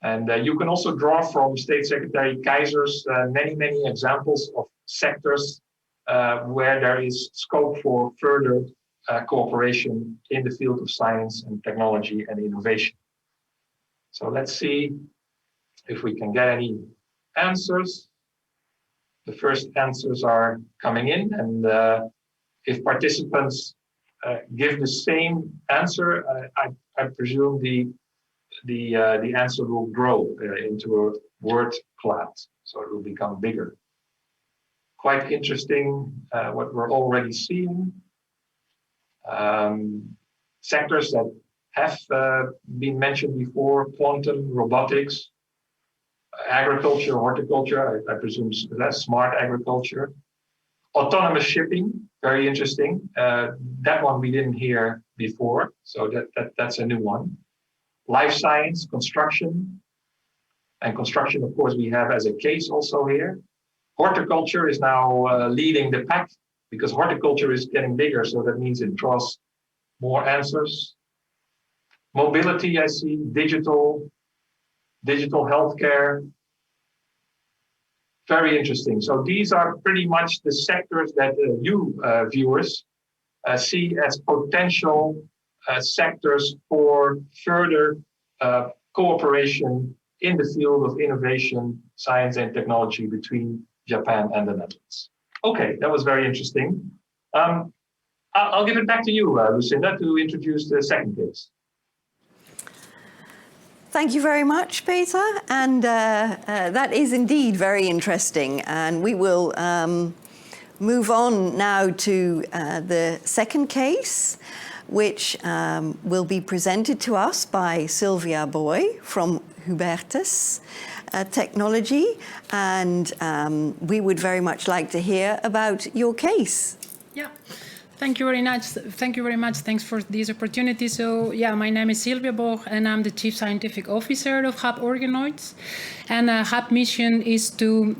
And you can also draw from State Secretary Keijzer's many examples of sectors where there is scope for further cooperation in the field of science and technology and innovation. So let's see if we can get any answers. The first answers are coming in, and if participants give the same answer, I presume the answer will grow into a word cloud, so it will become bigger. Quite interesting what we're already seeing. Sectors that have been mentioned before: quantum, robotics, agriculture, horticulture, I presume that's smart agriculture. Autonomous shipping, very interesting. That one we didn't hear before, so that's a new one. Life science, construction. And construction, of course, we have as a case also here. Horticulture is now leading the pack because horticulture is getting bigger, so that means it draws more answers. Mobility, I see, digital healthcare. Very interesting. So these are pretty much the sectors that you viewers see as potential sectors for further cooperation in the field of innovation, science and technology between Japan and the Netherlands. Okay, that was very interesting. I'll give it back to you, Lucinda, to introduce the second case. Thank you very much, Peter. And that is indeed very interesting. And we will move on now to the second case, which will be presented to us by Sylvia Boy from Hubertus Technology. And we would very much like to hear about your case. Yeah. Thank you very much. Thank you very much. Thanks for this opportunity. So, yeah, my name is Sylvia Boch, and I'm the Chief Scientific Officer of Hub Organoids. And Hub mission is to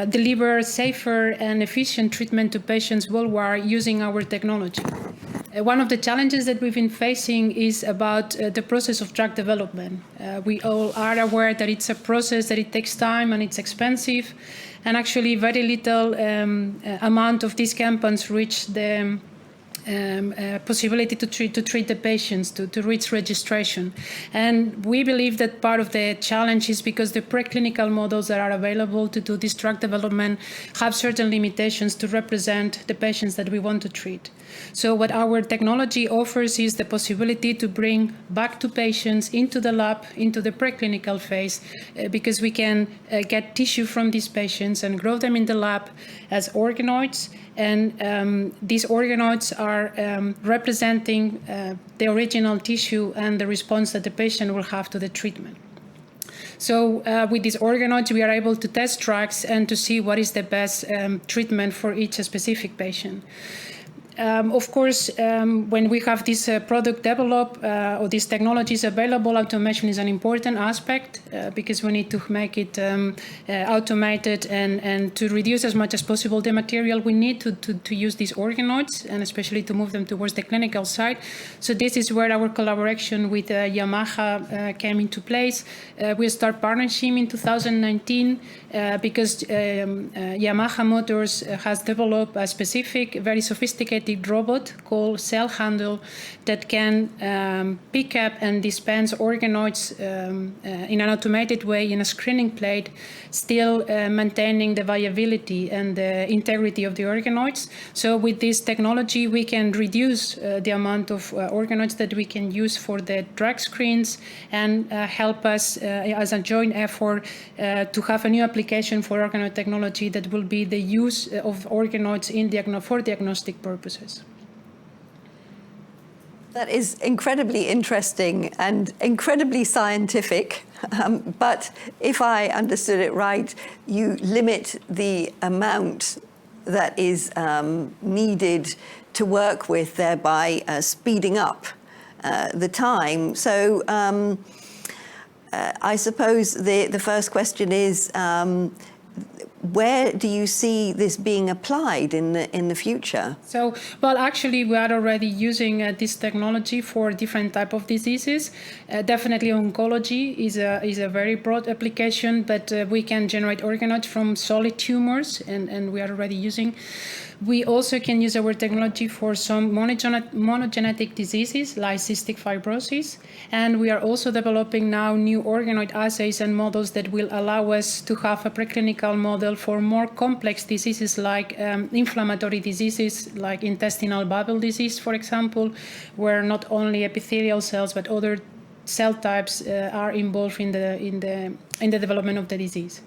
deliver safer and efficient treatment to patients worldwide using our technology. One of the challenges that we've been facing is about the process of drug development. We all are aware that it's a process that it takes time and it's expensive. And actually very little amount of these compounds reach the possibility to treat the patients, to reach registration. And we believe that part of the challenge is because the preclinical models that are available to do this drug development have certain limitations to represent the patients that we want to treat. So what our technology offers is the possibility to bring back to patients into the lab, into the preclinical phase, because we can get tissue from these patients and grow them in the lab as organoids. And these organoids are representing the original tissue and the response that the patient will have to the treatment. So with these organoids, we are able to test drugs and to see what is the best treatment for each specific patient. Of course, when we have this product developed or these technologies available, automation is an important aspect because we need to make it automated and to reduce as much as possible the material we need to use these organoids and especially to move them towards the clinical side. So this is where our collaboration with Yamaha came into place. We start partnership in 2019 because Yamaha Motors has developed a specific, very sophisticated robot called Cell Handle that can pick up and dispense organoids in an automated way in a screening plate, still maintaining the viability and the integrity of the organoids. So with this technology, we can reduce the amount of organoids that we can use for the drug screens and help us as a joint effort to have a new application for organoid technology that will be the use of organoids for diagnostic purposes. That is incredibly interesting and incredibly scientific. But if I understood it right, you limit the amount that is needed to work with, thereby speeding up the time. So I suppose the first question is, where do you see this being applied in the future? So, well, actually, we are already using this technology for different type of diseases. Definitely, oncology is a very broad application, but we can generate organoids from solid tumors, and we are already using. We also can use our technology for some monogenetic diseases like cystic fibrosis. And we are also developing now new organoid assays and models that will allow us to have a preclinical model for more complex diseases like inflammatory diseases like intestinal bowel disease, for example, where not only epithelial cells but other cell types are involved in the development of the disease.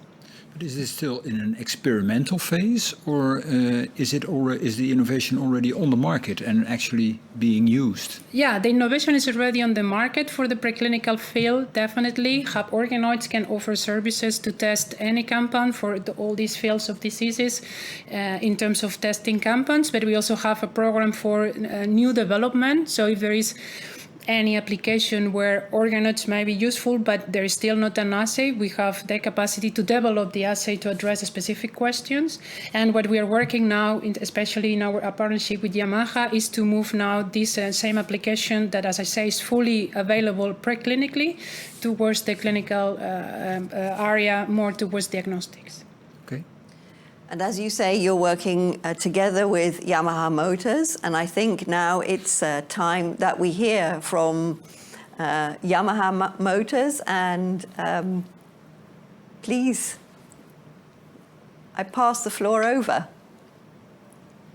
But is this still in an experimental phase, or is the innovation already on the market and actually being used? Yeah, the innovation is already on the market for the preclinical field, definitely. Hub Organoids can offer services to test any compound for all these fields of diseases in terms of testing compounds, but we also have a program for new development. So if there is any application where organoids may be useful, but there is still not an assay, we have the capacity to develop the assay to address specific questions. And what we are working now, especially in our partnership with Yamaha, is to move now this same application that, as I say, is fully available preclinically towards the clinical area, more towards diagnostics. Okay. And as you say, you're working together with Yamaha Motors, and I think now it's time that we hear from Yamaha Motors, and please, I pass the floor over.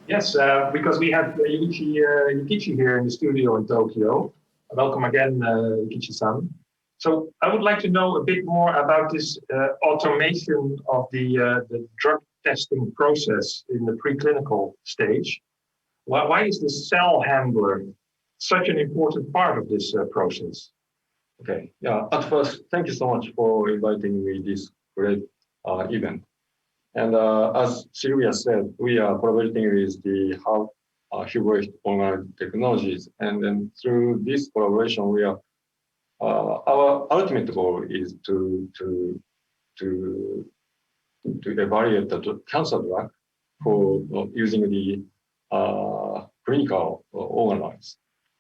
Yes, because we have Yukichi here in the studio in Tokyo. Welcome again, Yukichi-san. So I would like to know a bit more about this automation of the drug testing process in the preclinical stage. Why is the cell handler such an important part of this process? Okay, yeah, at first, thank you so much for inviting me this great event. And as Sylvia said, we are collaborating with the Hubrecht Online Technologies. And then through this collaboration, we are our ultimate goal is to evaluate the cancer drug for using the clinical organoids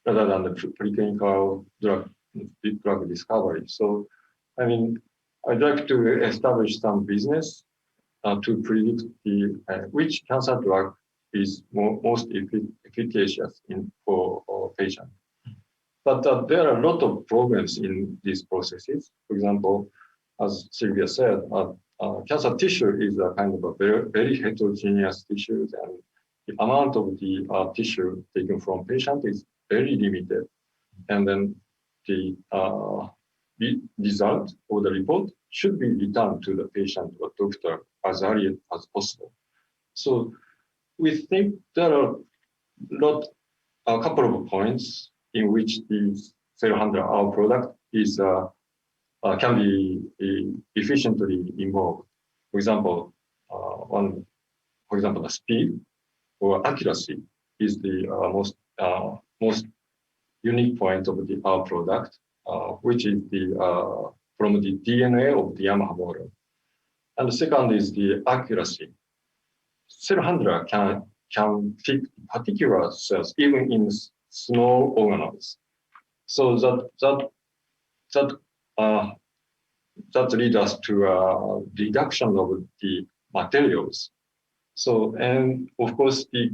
rather than the preclinical drug discovery. So, I mean, I'd like to establish some business to predict which cancer drug is most efficacious for patient. But there are a lot of problems in these processes. For example, as Sylvia said, cancer tissue is a kind of a very heterogeneous tissue, and the amount of the tissue taken from patient is very limited. And then the result or the report should be returned to the patient or doctor as early as possible. So we think there are a couple of points in which the cell handler, our product, is can be efficiently involved. For example, the speed or accuracy is the most unique point of our product, which is from the DNA of the Yamaha motor. And the second is the accuracy. Cell handler can pick particular cells even in small organoids. So that leads us to a reduction of the materials. So, and of course, it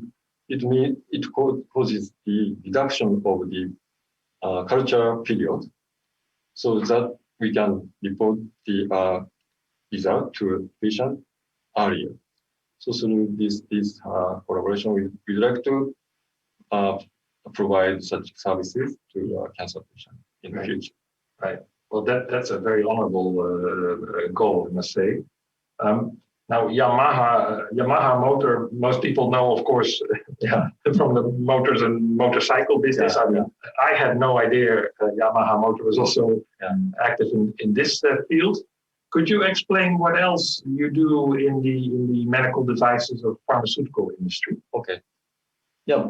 causes the reduction of the culture period, so that we can report the result to patient earlier. So through this collaboration, we'd like to provide such services to cancer patients in the future. Right. Well, that's a very honorable goal, I must say. Now, Yamaha motor, most people know, of course, from the motors and motorcycle business. I mean, I had no idea Yamaha motor was also active in this field. Could you explain what else you do in the medical devices or pharmaceutical industry? Okay. Yeah.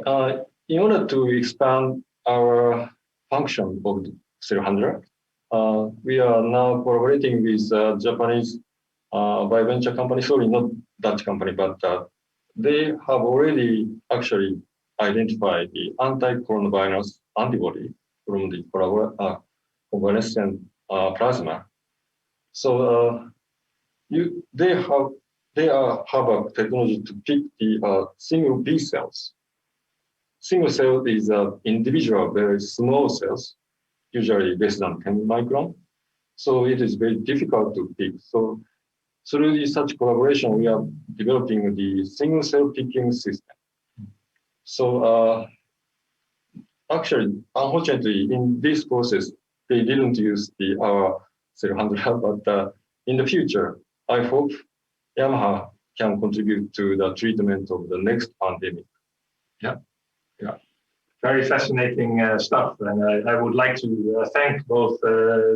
In order to expand our function of the cell handler, we are now collaborating with Japanese venture company. Sorry, not Dutch company, but they have already actually identified the anti-coronavirus antibody from the convalescent plasma. So they have a technology to pick the single B cells. Single cell is individual, very small cells, usually less than 10 micron. So it is very difficult to pick. So through such collaboration, we are developing the single cell picking system. So actually, unfortunately, in this process, they didn't use our cell handler, but in the future, I hope Yamaha can contribute to the treatment of the next pandemic. Yeah. Very fascinating stuff. And I would like to thank both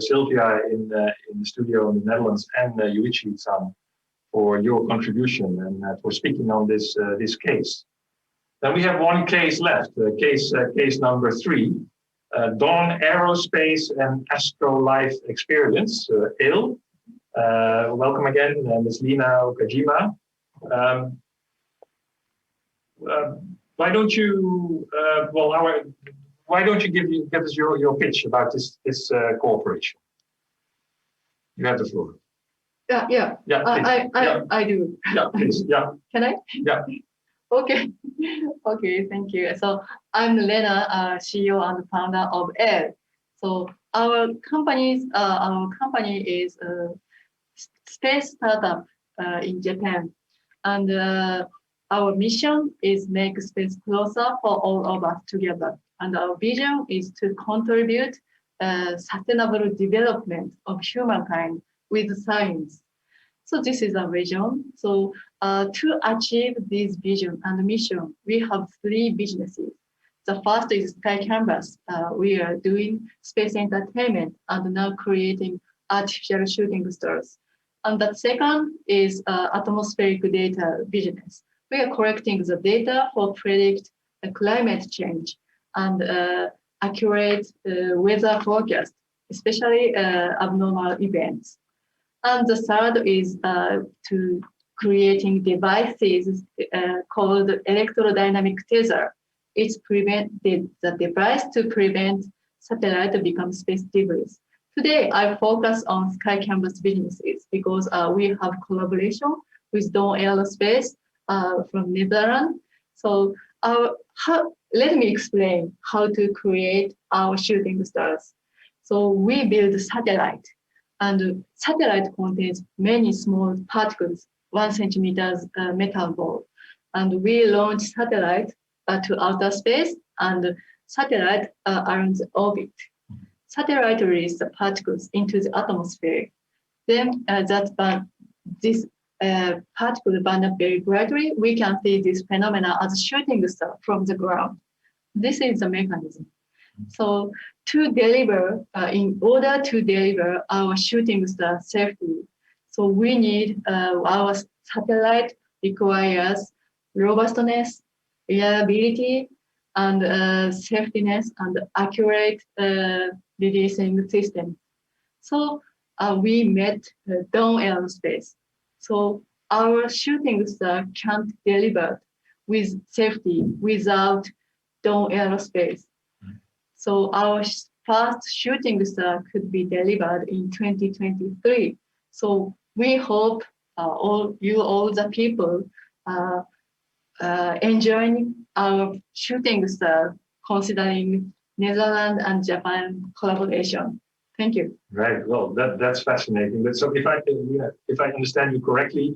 Sylvia in the studio in the Netherlands and Yuichi-san for your contribution and for speaking on this case. Then we have one case left, case number 3. Dawn Aerospace and Astro Life Experience, AIL. Welcome again, Ms. Lina Okajima. Why don't you give us your pitch about this cooperation? You have the floor. Yeah. I do. Yeah, please. Yeah. Can I? Yeah. Okay. Okay. Thank you. So I'm Lena, CEO and founder of AIL. So our company is a space startup in Japan, and our mission is make space closer for all of us together. And our vision is to contribute sustainable development of humankind with science. So this is our vision. So to achieve this vision and mission, we have 3 businesses. The first is Sky Canvas. We are doing space entertainment and now creating artificial shooting stars. And the second is atmospheric data business. We are collecting the data for predict climate change and accurate weather forecast, especially abnormal events. And the third is to creating devices called electrodynamic tether. It's the device to prevent satellite to become space debris. Today, I focus on Sky Canvas businesses because we have collaboration with Dawn Aerospace from Netherlands. So let me explain how to create our shooting stars. So we build a satellite, and satellite contains many small particles, 1 centimeter metal ball. And we launch satellite to outer space, and satellite around the orbit. Satellite releases the particles into the atmosphere. Then this particle burn up very brightly. We can see this phenomena as a shooting star from the ground. This is the mechanism. So in order to deliver our shooting star safely, so we need our satellite requires robustness, reliability, and safetyness and accurate releasing system. So we met Dawn Aerospace. So our shooting star can't deliver with safety without Dawn Aerospace. So our first shooting star could be delivered in 2023. So we hope all the people enjoying our shooting star, considering Netherlands and Japan collaboration. Thank you. Right. Well, that's fascinating. But so if I understand you correctly,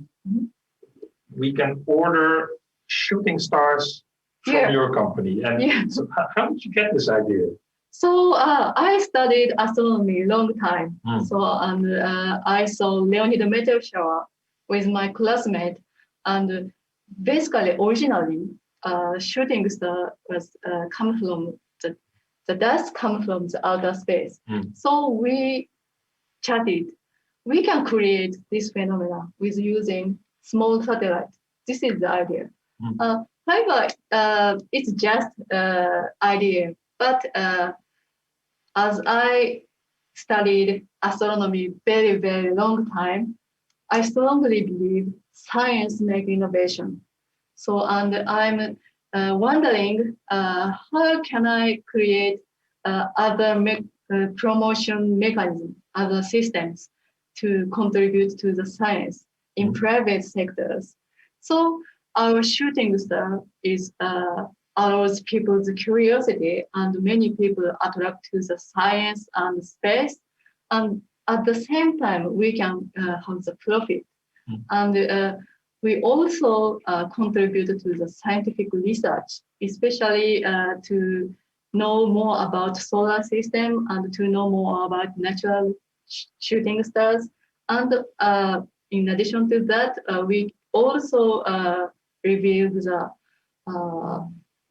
we can order shooting stars from your company. And so how did you get this idea? So I studied astronomy a long time. So I saw Leonid meteor shower with my classmate, and basically originally shooting star was come from the dust come from the outer space. So we chatted. We can create this phenomena with using small satellite. This is the idea. However, it's just idea. But as I studied astronomy very, very long time, I strongly believe science makes innovation. So, and I'm wondering how can I create other promotion mechanism, other systems to contribute to the science in private sectors. So our shooting star is allows people's curiosity, and many people attract to the science and space. And at the same time, we can have the profit. And we also contribute to the scientific research, especially to know more about solar system and to know more about natural shooting stars. And in addition to that, we also reveal the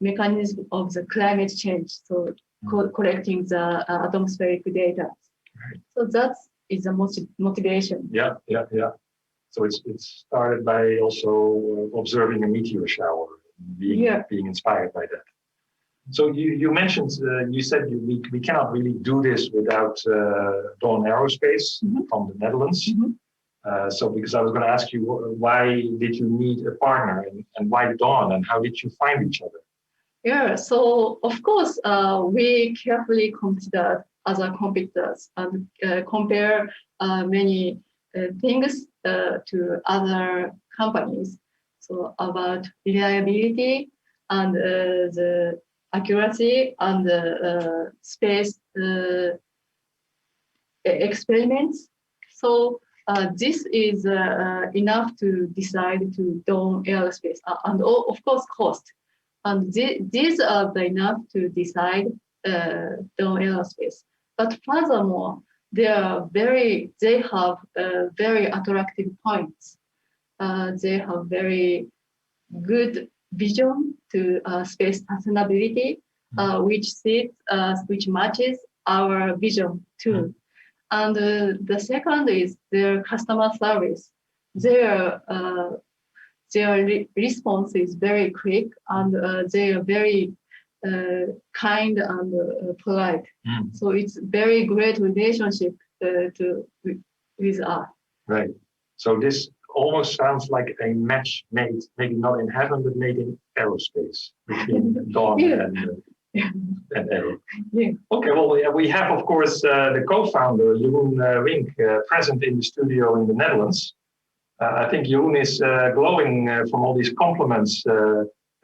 mechanism of the climate change, so collecting the atmospheric data. Right. So that is the motivation. Yeah. So it started by also observing a meteor shower, being inspired by that. So you mentioned, you said we cannot really do this without Dawn Aerospace from the Netherlands. So because I was going to ask you, why did you need a partner and why Dawn, and how did you find each other? Yeah, so of course, we carefully considered other competitors and compare many things to other companies. So about reliability and the accuracy and the space experiments. So this is enough to decide to Dawn Aerospace and of course cost. And these are enough to decide Dawn Aerospace. But furthermore, they have very attractive points. They have very good vision to space sustainability, which matches our vision too. And the second is their customer service. Their response is very quick, and they are very kind and polite. So it's very great relationship with us. Right. So this almost sounds like a match made, maybe not in heaven, but made in aerospace between Dawn and Aero. Okay, well, we have, of course, the co-founder, Jeroen Wink, present in the studio in the Netherlands. I think Jeroen is glowing from all these compliments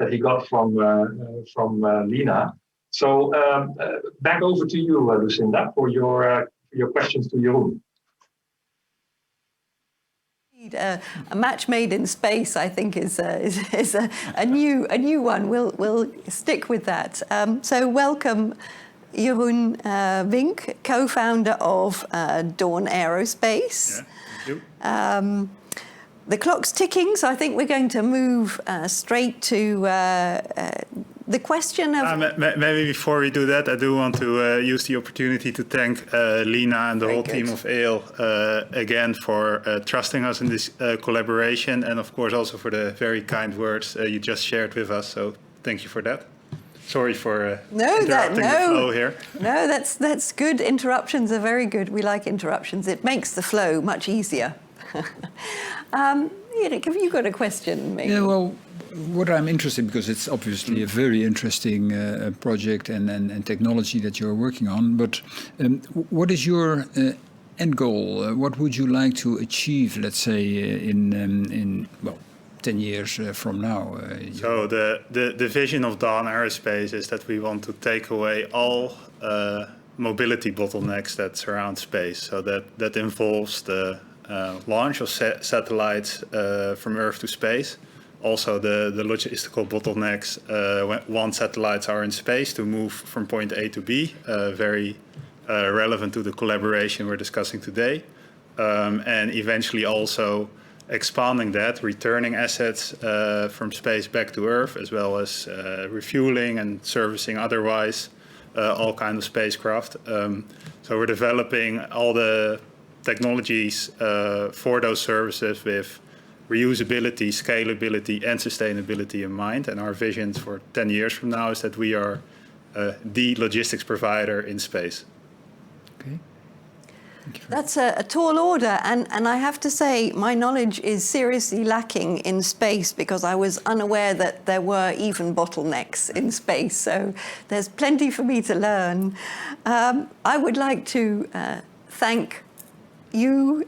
that he got from Lina. So back over to you, Lucinda, for your questions to Jeroen. A match made in space, I think, is a new one. We'll stick with that. So welcome, Jeroen Wink, co-founder of Dawn Aerospace. Yeah, thank you. The clock's ticking, so I think we're going to move straight to the question of... Maybe before we do that, I do want to use the opportunity to thank Lina and the whole team of ALE again for trusting us in this collaboration, and of course also for the very kind words you just shared with us. So thank you for that. Sorry for interrupting the flow here. No, that's good. Interruptions are very good. We like interruptions. It makes the flow much easier. Erik, have you got a question? Maybe? Yeah, well, what I'm interested, because it's obviously a very interesting project and technology that you're working on, but what is your end goal? What would you like to achieve, let's say, in 10 years from now? So the vision of Dawn Aerospace is that we want to take away all mobility bottlenecks that surround space. So that involves the launch of satellites from Earth to space. Also the logistical bottlenecks once satellites are in space to move from point A to B, very relevant to the collaboration we're discussing today. And eventually also expanding that, returning assets from space back to Earth, as well as refueling and servicing otherwise all kinds of spacecraft. So we're developing all the technologies for those services with reusability, scalability, and sustainability in mind. And our vision for 10 years from now is that we are the logistics provider in space. Okay. That's a tall order, and I have to say my knowledge is seriously lacking in space because I was unaware that there were even bottlenecks in space, so there's plenty for me to learn. I would like to thank you,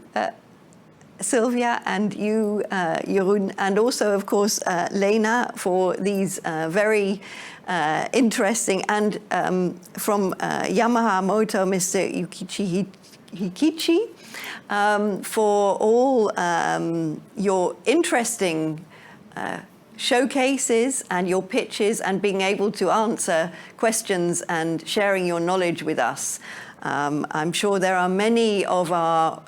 Sylvia, and you, Jeroen, and also, of course, Lena, for these very interesting, and from Yamaha Motor, Mr. Hikichi, for all your interesting showcases and your pitches and being able to answer questions and sharing your knowledge with us. I'm sure there are many of our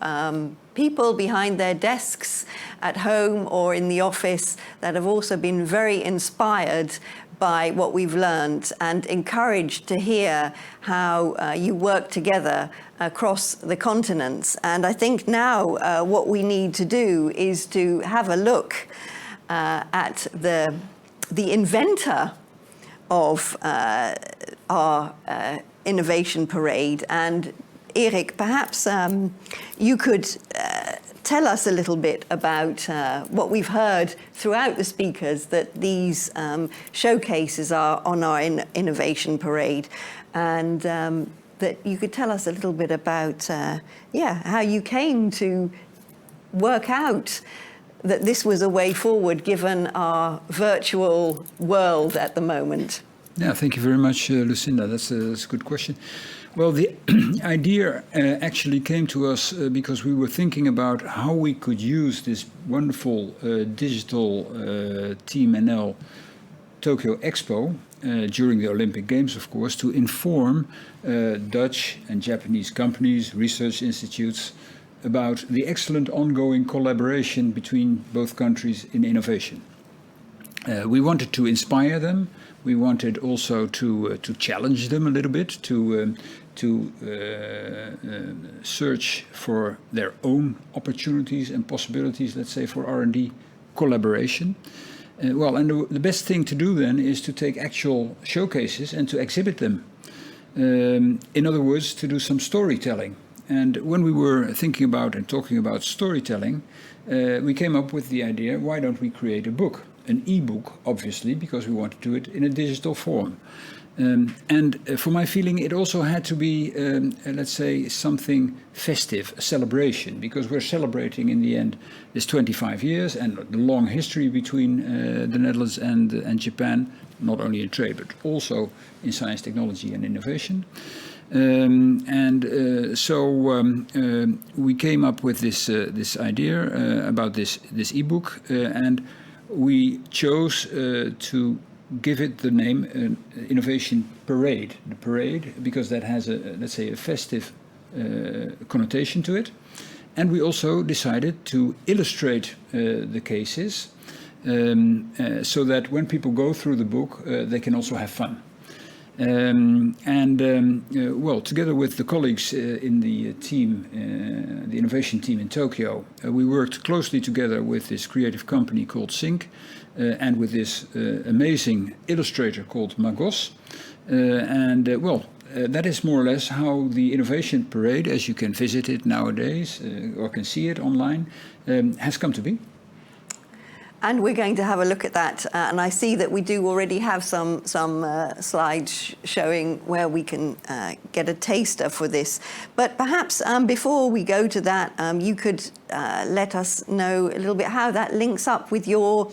people behind their desks at home or in the office that have also been very inspired by what we've learned and encouraged to hear how you work together across the continents. And I think now what we need to do is to have a look at the inventor of our innovation parade. And Erik, perhaps you could tell us a little bit about what we've heard throughout the speakers, that these showcases are on our innovation parade, and that you could tell us a little bit about how you came to work out that this was a way forward given our virtual world at the moment. Yeah, thank you very much, Lucinda. That's a good question. Well, the idea actually came to us because we were thinking about how we could use this wonderful digital Team NL Tokyo Expo during the Olympic Games, of course, to inform Dutch and Japanese companies, research institutes, about the excellent ongoing collaboration between both countries in innovation. We wanted to inspire them. We wanted also to challenge them a little bit, to search for their own opportunities and possibilities, let's say, for R&D collaboration. And the best thing to do then is to take actual showcases and to exhibit them. In other words, to do some storytelling. And when we were thinking about and talking about storytelling, we came up with the idea, why don't we create a book? An e-book, obviously, because we want to do it in a digital form. And for my feeling, it also had to be, let's say, something festive, a celebration, because we're celebrating in the end this 25 years and the long history between the Netherlands and Japan, not only in trade, but also in science, technology and innovation. So we came up with this idea about this ebook, and we chose to give it the name Innovation Parade. The parade, because that has let's say, a festive connotation to it. And we also decided to illustrate the cases so that when people go through the book, they can also have fun. Well, together with the colleagues in the team, the innovation team in Tokyo, we worked closely together with this creative company called Sync and with this amazing illustrator called Magos. That is more or less how the Innovation Parade, as you can visit it nowadays or can see it online, has come to be. And we're going to have a look at that. And I see that we do already have some slides showing where we can get a taster for this. But perhaps before we go to that, you could let us know a little bit how that links up with your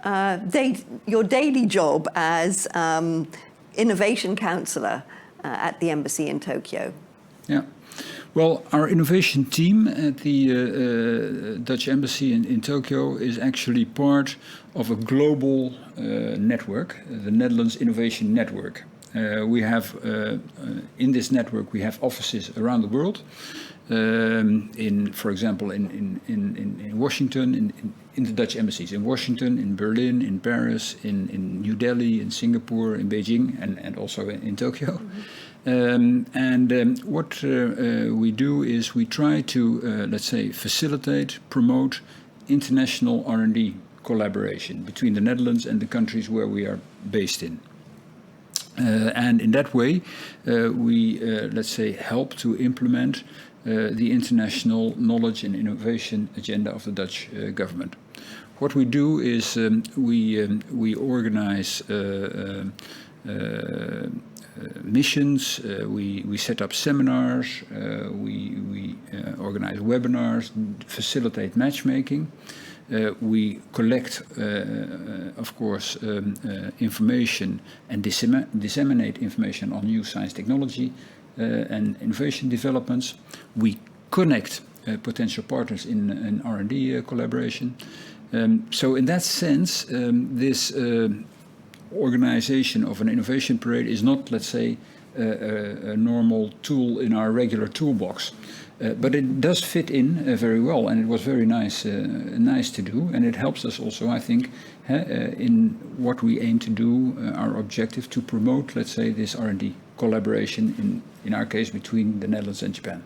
daily job as innovation counselor at the embassy in Tokyo. Yeah. Well, our innovation team at the Dutch embassy in Tokyo is actually part of a global network, the Netherlands Innovation Network. We have, in this network, we have offices around the world. For example, in Washington, in the Dutch embassies, in Washington, in Berlin, in Paris, in New Delhi, in Singapore, in Beijing, and also in Tokyo. What we do is we try to, let's say, facilitate, promote international R&D collaboration between the Netherlands and the countries where we are based in. And in that way, we, let's say, help to implement the international knowledge and innovation agenda of the Dutch government. What we do is we organize missions, we set up seminars, we organize webinars, facilitate matchmaking. We collect, of course, information and disseminate information on new science, technology and innovation developments. We connect potential partners in R&D collaboration. So in that sense, this organization of an innovation parade is not, let's say, a normal tool in our regular toolbox. But it does fit in very well, and it was very nice to do, and it helps us also, I think, in what we aim to do, our objective to promote, let's say, this R&D collaboration, in our case, between the Netherlands and Japan.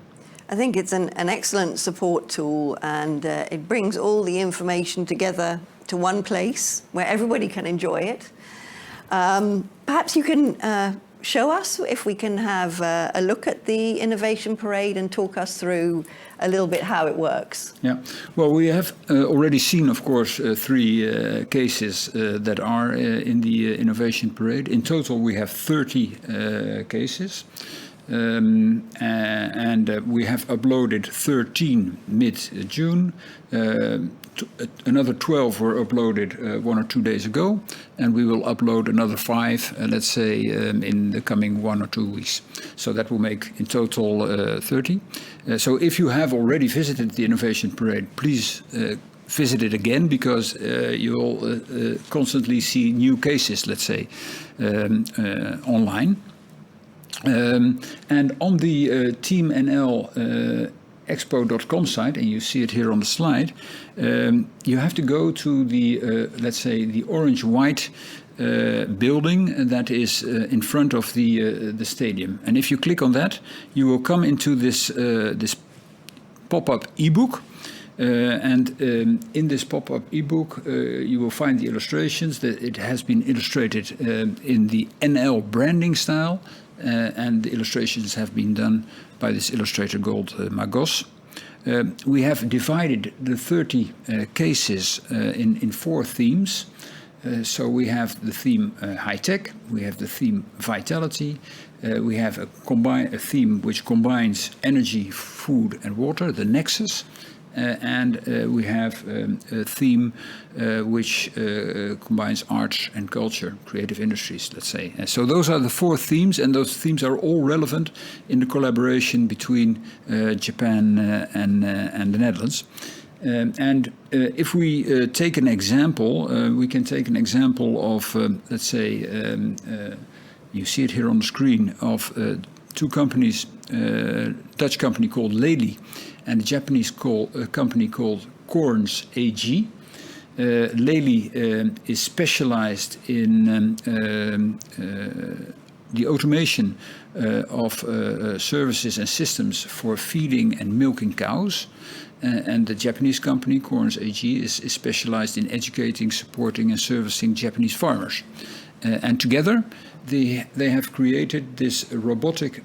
I think it's an excellent support tool, and it brings all the information together to one place where everybody can enjoy it. Perhaps you can show us, if we can have a look at the Innovation Parade and talk us through a little bit how it works. Yeah, well, we have already seen, of course, 3 cases that are in the Innovation Parade. In total, we have 30 cases. And we have uploaded 13 mid-June. Another 12 were uploaded 1 or 2 days ago, and we will upload another 5, let's say, in the coming 1 or 2 weeks. So that will make in total 30. So if you have already visited the Innovation Parade, please visit it again, because you will constantly see new cases, let's say, online. And on the Team NL expo.com site, and you see it here on the slide, you have to go to the, let's say, the orange-white building that is in front of the stadium. And if you click on that, you will come into this pop-up ebook. In this pop-up ebook, you will find the illustrations. That it has been illustrated in the NL branding style. And the illustrations have been done by this illustrator called Magos. We have divided the 30 cases in 4 themes. So we have the theme high tech, we have the theme vitality, we have a theme which combines energy, food and water, the nexus, and we have a theme which combines arts and culture, creative industries, let's say. So those are the 4 themes, and those themes are all relevant in the collaboration between Japan and the Netherlands. If we take an example, we can take an example of, let's say, you see it here on the screen, of 2 companies, Dutch company called Lely and a Japanese company called Kooij AG. Lely is specialized in the automation of services and systems for feeding and milking cows. And the Japanese company, Kooij AG, is specialized in educating, supporting and servicing Japanese farmers. And together they have created this robotic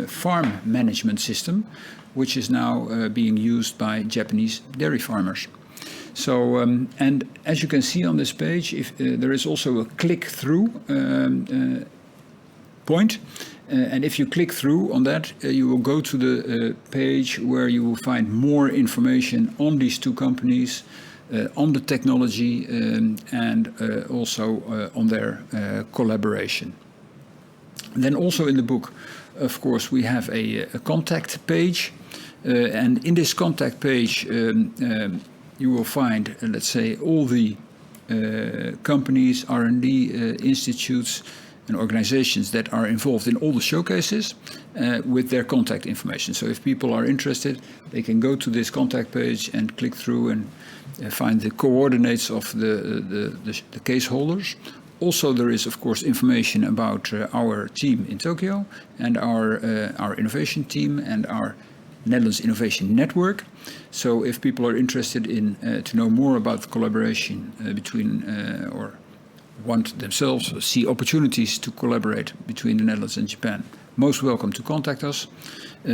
farm management system, which is now being used by Japanese dairy farmers. So, and as you can see on this page, there is also a click-through point. And if you click through on that, you will go to the page where you will find more information on these 2 companies, on the technology, and also on their collaboration. Then also in the book, of course, we have a contact page. And in this contact page, you will find, let's say, all the companies, R&D institutes, and organizations that are involved in all the showcases with their contact information. So if people are interested, they can go to this contact page and click through and find the coordinates of the case holders. Also, there is, of course, information about our team in Tokyo and our innovation team and our Netherlands Innovation Network. So if people are interested in to know more about the collaboration between or want themselves see opportunities to collaborate between the Netherlands and Japan, most welcome to contact us. Well,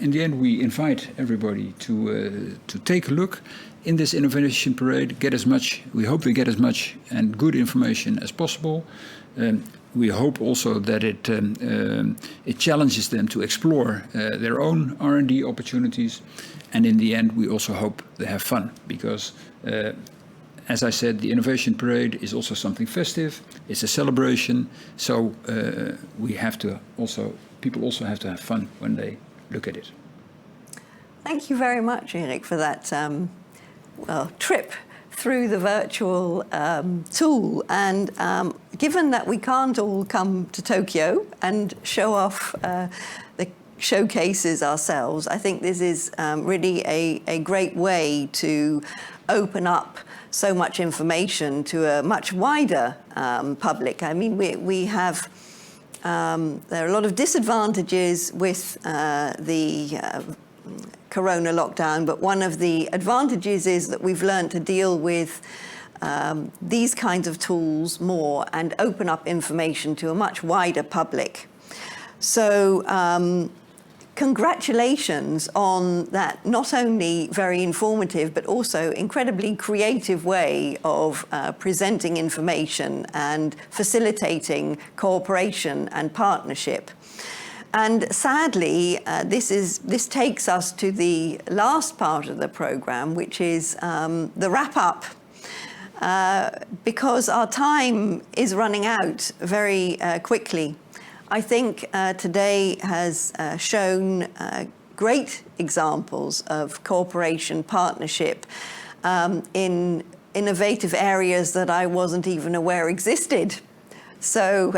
in the end, we invite everybody to take a look in this innovation parade. We hope they get as much and good information as possible. We hope also that it challenges them to explore their own R&D opportunities. And in the end, we also hope they have fun because as I said, the Innovation Parade is also something festive. It's a celebration. So people also have to have fun when they look at it. Thank you very much, Erik, for that trip through the virtual tool. And given that we can't all come to Tokyo and show off the showcases ourselves, I think this is really a great way to open up so much information to a much wider public. I mean, we have, there are a lot of disadvantages with the Corona lockdown, but one of the advantages is that we've learned to deal with these kinds of tools more and open up information to a much wider public. So congratulations on that not only very informative, but also incredibly creative way of presenting information and facilitating cooperation and partnership. And sadly, this takes us to the last part of the program, which is the wrap-up, because our time is running out very quickly. I think today has shown great examples of cooperation, partnership in innovative areas that I wasn't even aware existed. So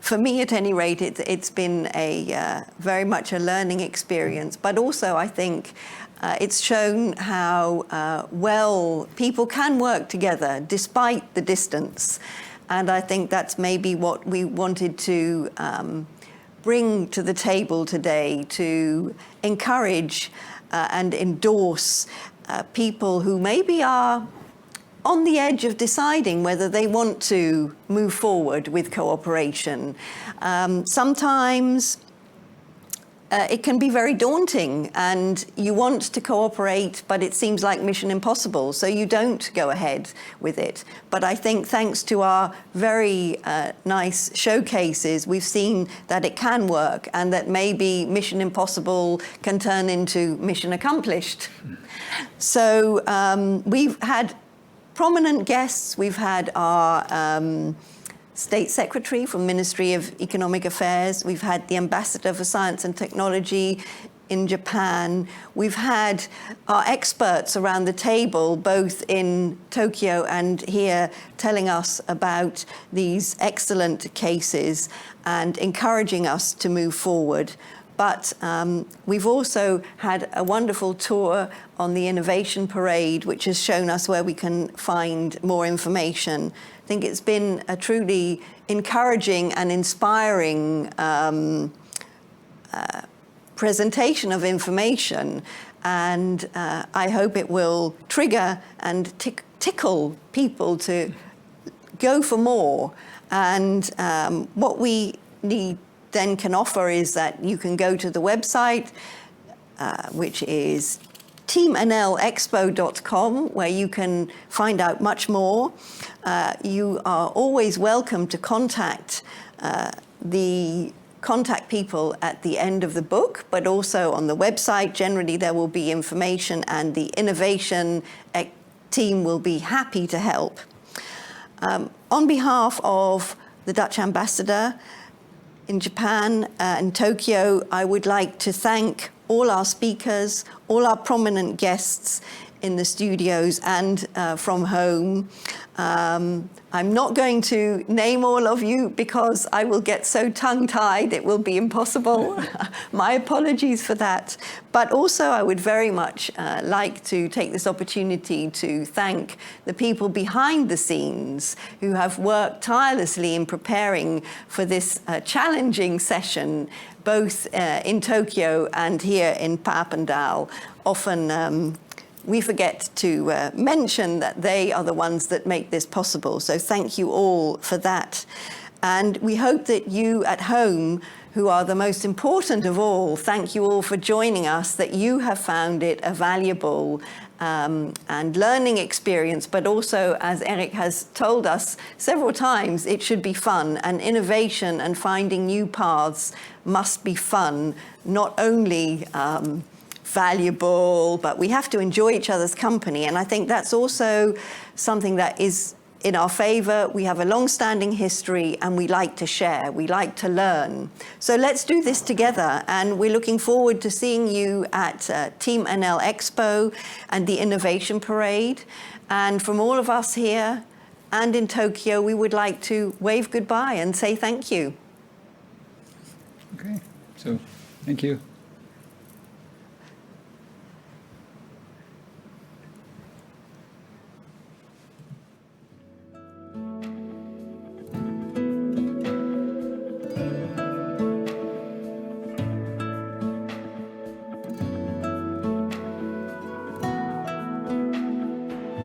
for me, at any rate, it's been very much a learning experience. But also, I think it's shown how well people can work together despite the distance. And I think that's maybe what we wanted to bring to the table today, to encourage and endorse people who maybe are on the edge of deciding whether they want to move forward with cooperation. Sometimes it can be very daunting, and you want to cooperate, but it seems like mission impossible, so you don't go ahead with it. But I think thanks to our very nice showcases, we've seen that it can work, and that maybe mission impossible can turn into mission accomplished. So we've had prominent guests. We've had our State Secretary from Ministry of Economic Affairs. We've had the Ambassador for Science and Technology in Japan. We've had our experts around the table, both in Tokyo and here, telling us about these excellent cases and encouraging us to move forward. But we've also had a wonderful tour on the Innovation Parade, which has shown us where we can find more information. I think it's been a truly encouraging and inspiring presentation of information, and I hope it will trigger and tickle people to go for more. And what we need then can offer is that you can go to the website, which is teamnlexpo.com, where you can find out much more. You are always welcome to contact contact people at the end of the book, but also on the website. Generally, there will be information, and the innovation team will be happy to help. On behalf of the Dutch ambassador in Japan and Tokyo, I would like to thank all our speakers, all our prominent guests in the studios and from home. I'm not going to name all of you because I will get so tongue-tied it will be impossible. My apologies for that. But also I would very much like to take this opportunity to thank the people behind the scenes who have worked tirelessly in preparing for this challenging session, both in Tokyo and here in Papendal. Often we forget to mention that they are the ones that make this possible. So thank you all for that. And we hope that you at home, who are the most important of all, thank you all for joining us, that you have found it a valuable and learning experience, but also, as Eric has told us several times, it should be fun, and innovation and finding new paths must be fun, not only valuable, but we have to enjoy each other's company. And I think that's also something that is in our favor. We have a long-standing history, and we like to share, we like to learn. So let's do this together, and we're looking forward to seeing you at Team NL Expo and the Innovation Parade. And from all of us here and in Tokyo, we would like to wave goodbye and say thank you. Okay, so thank you.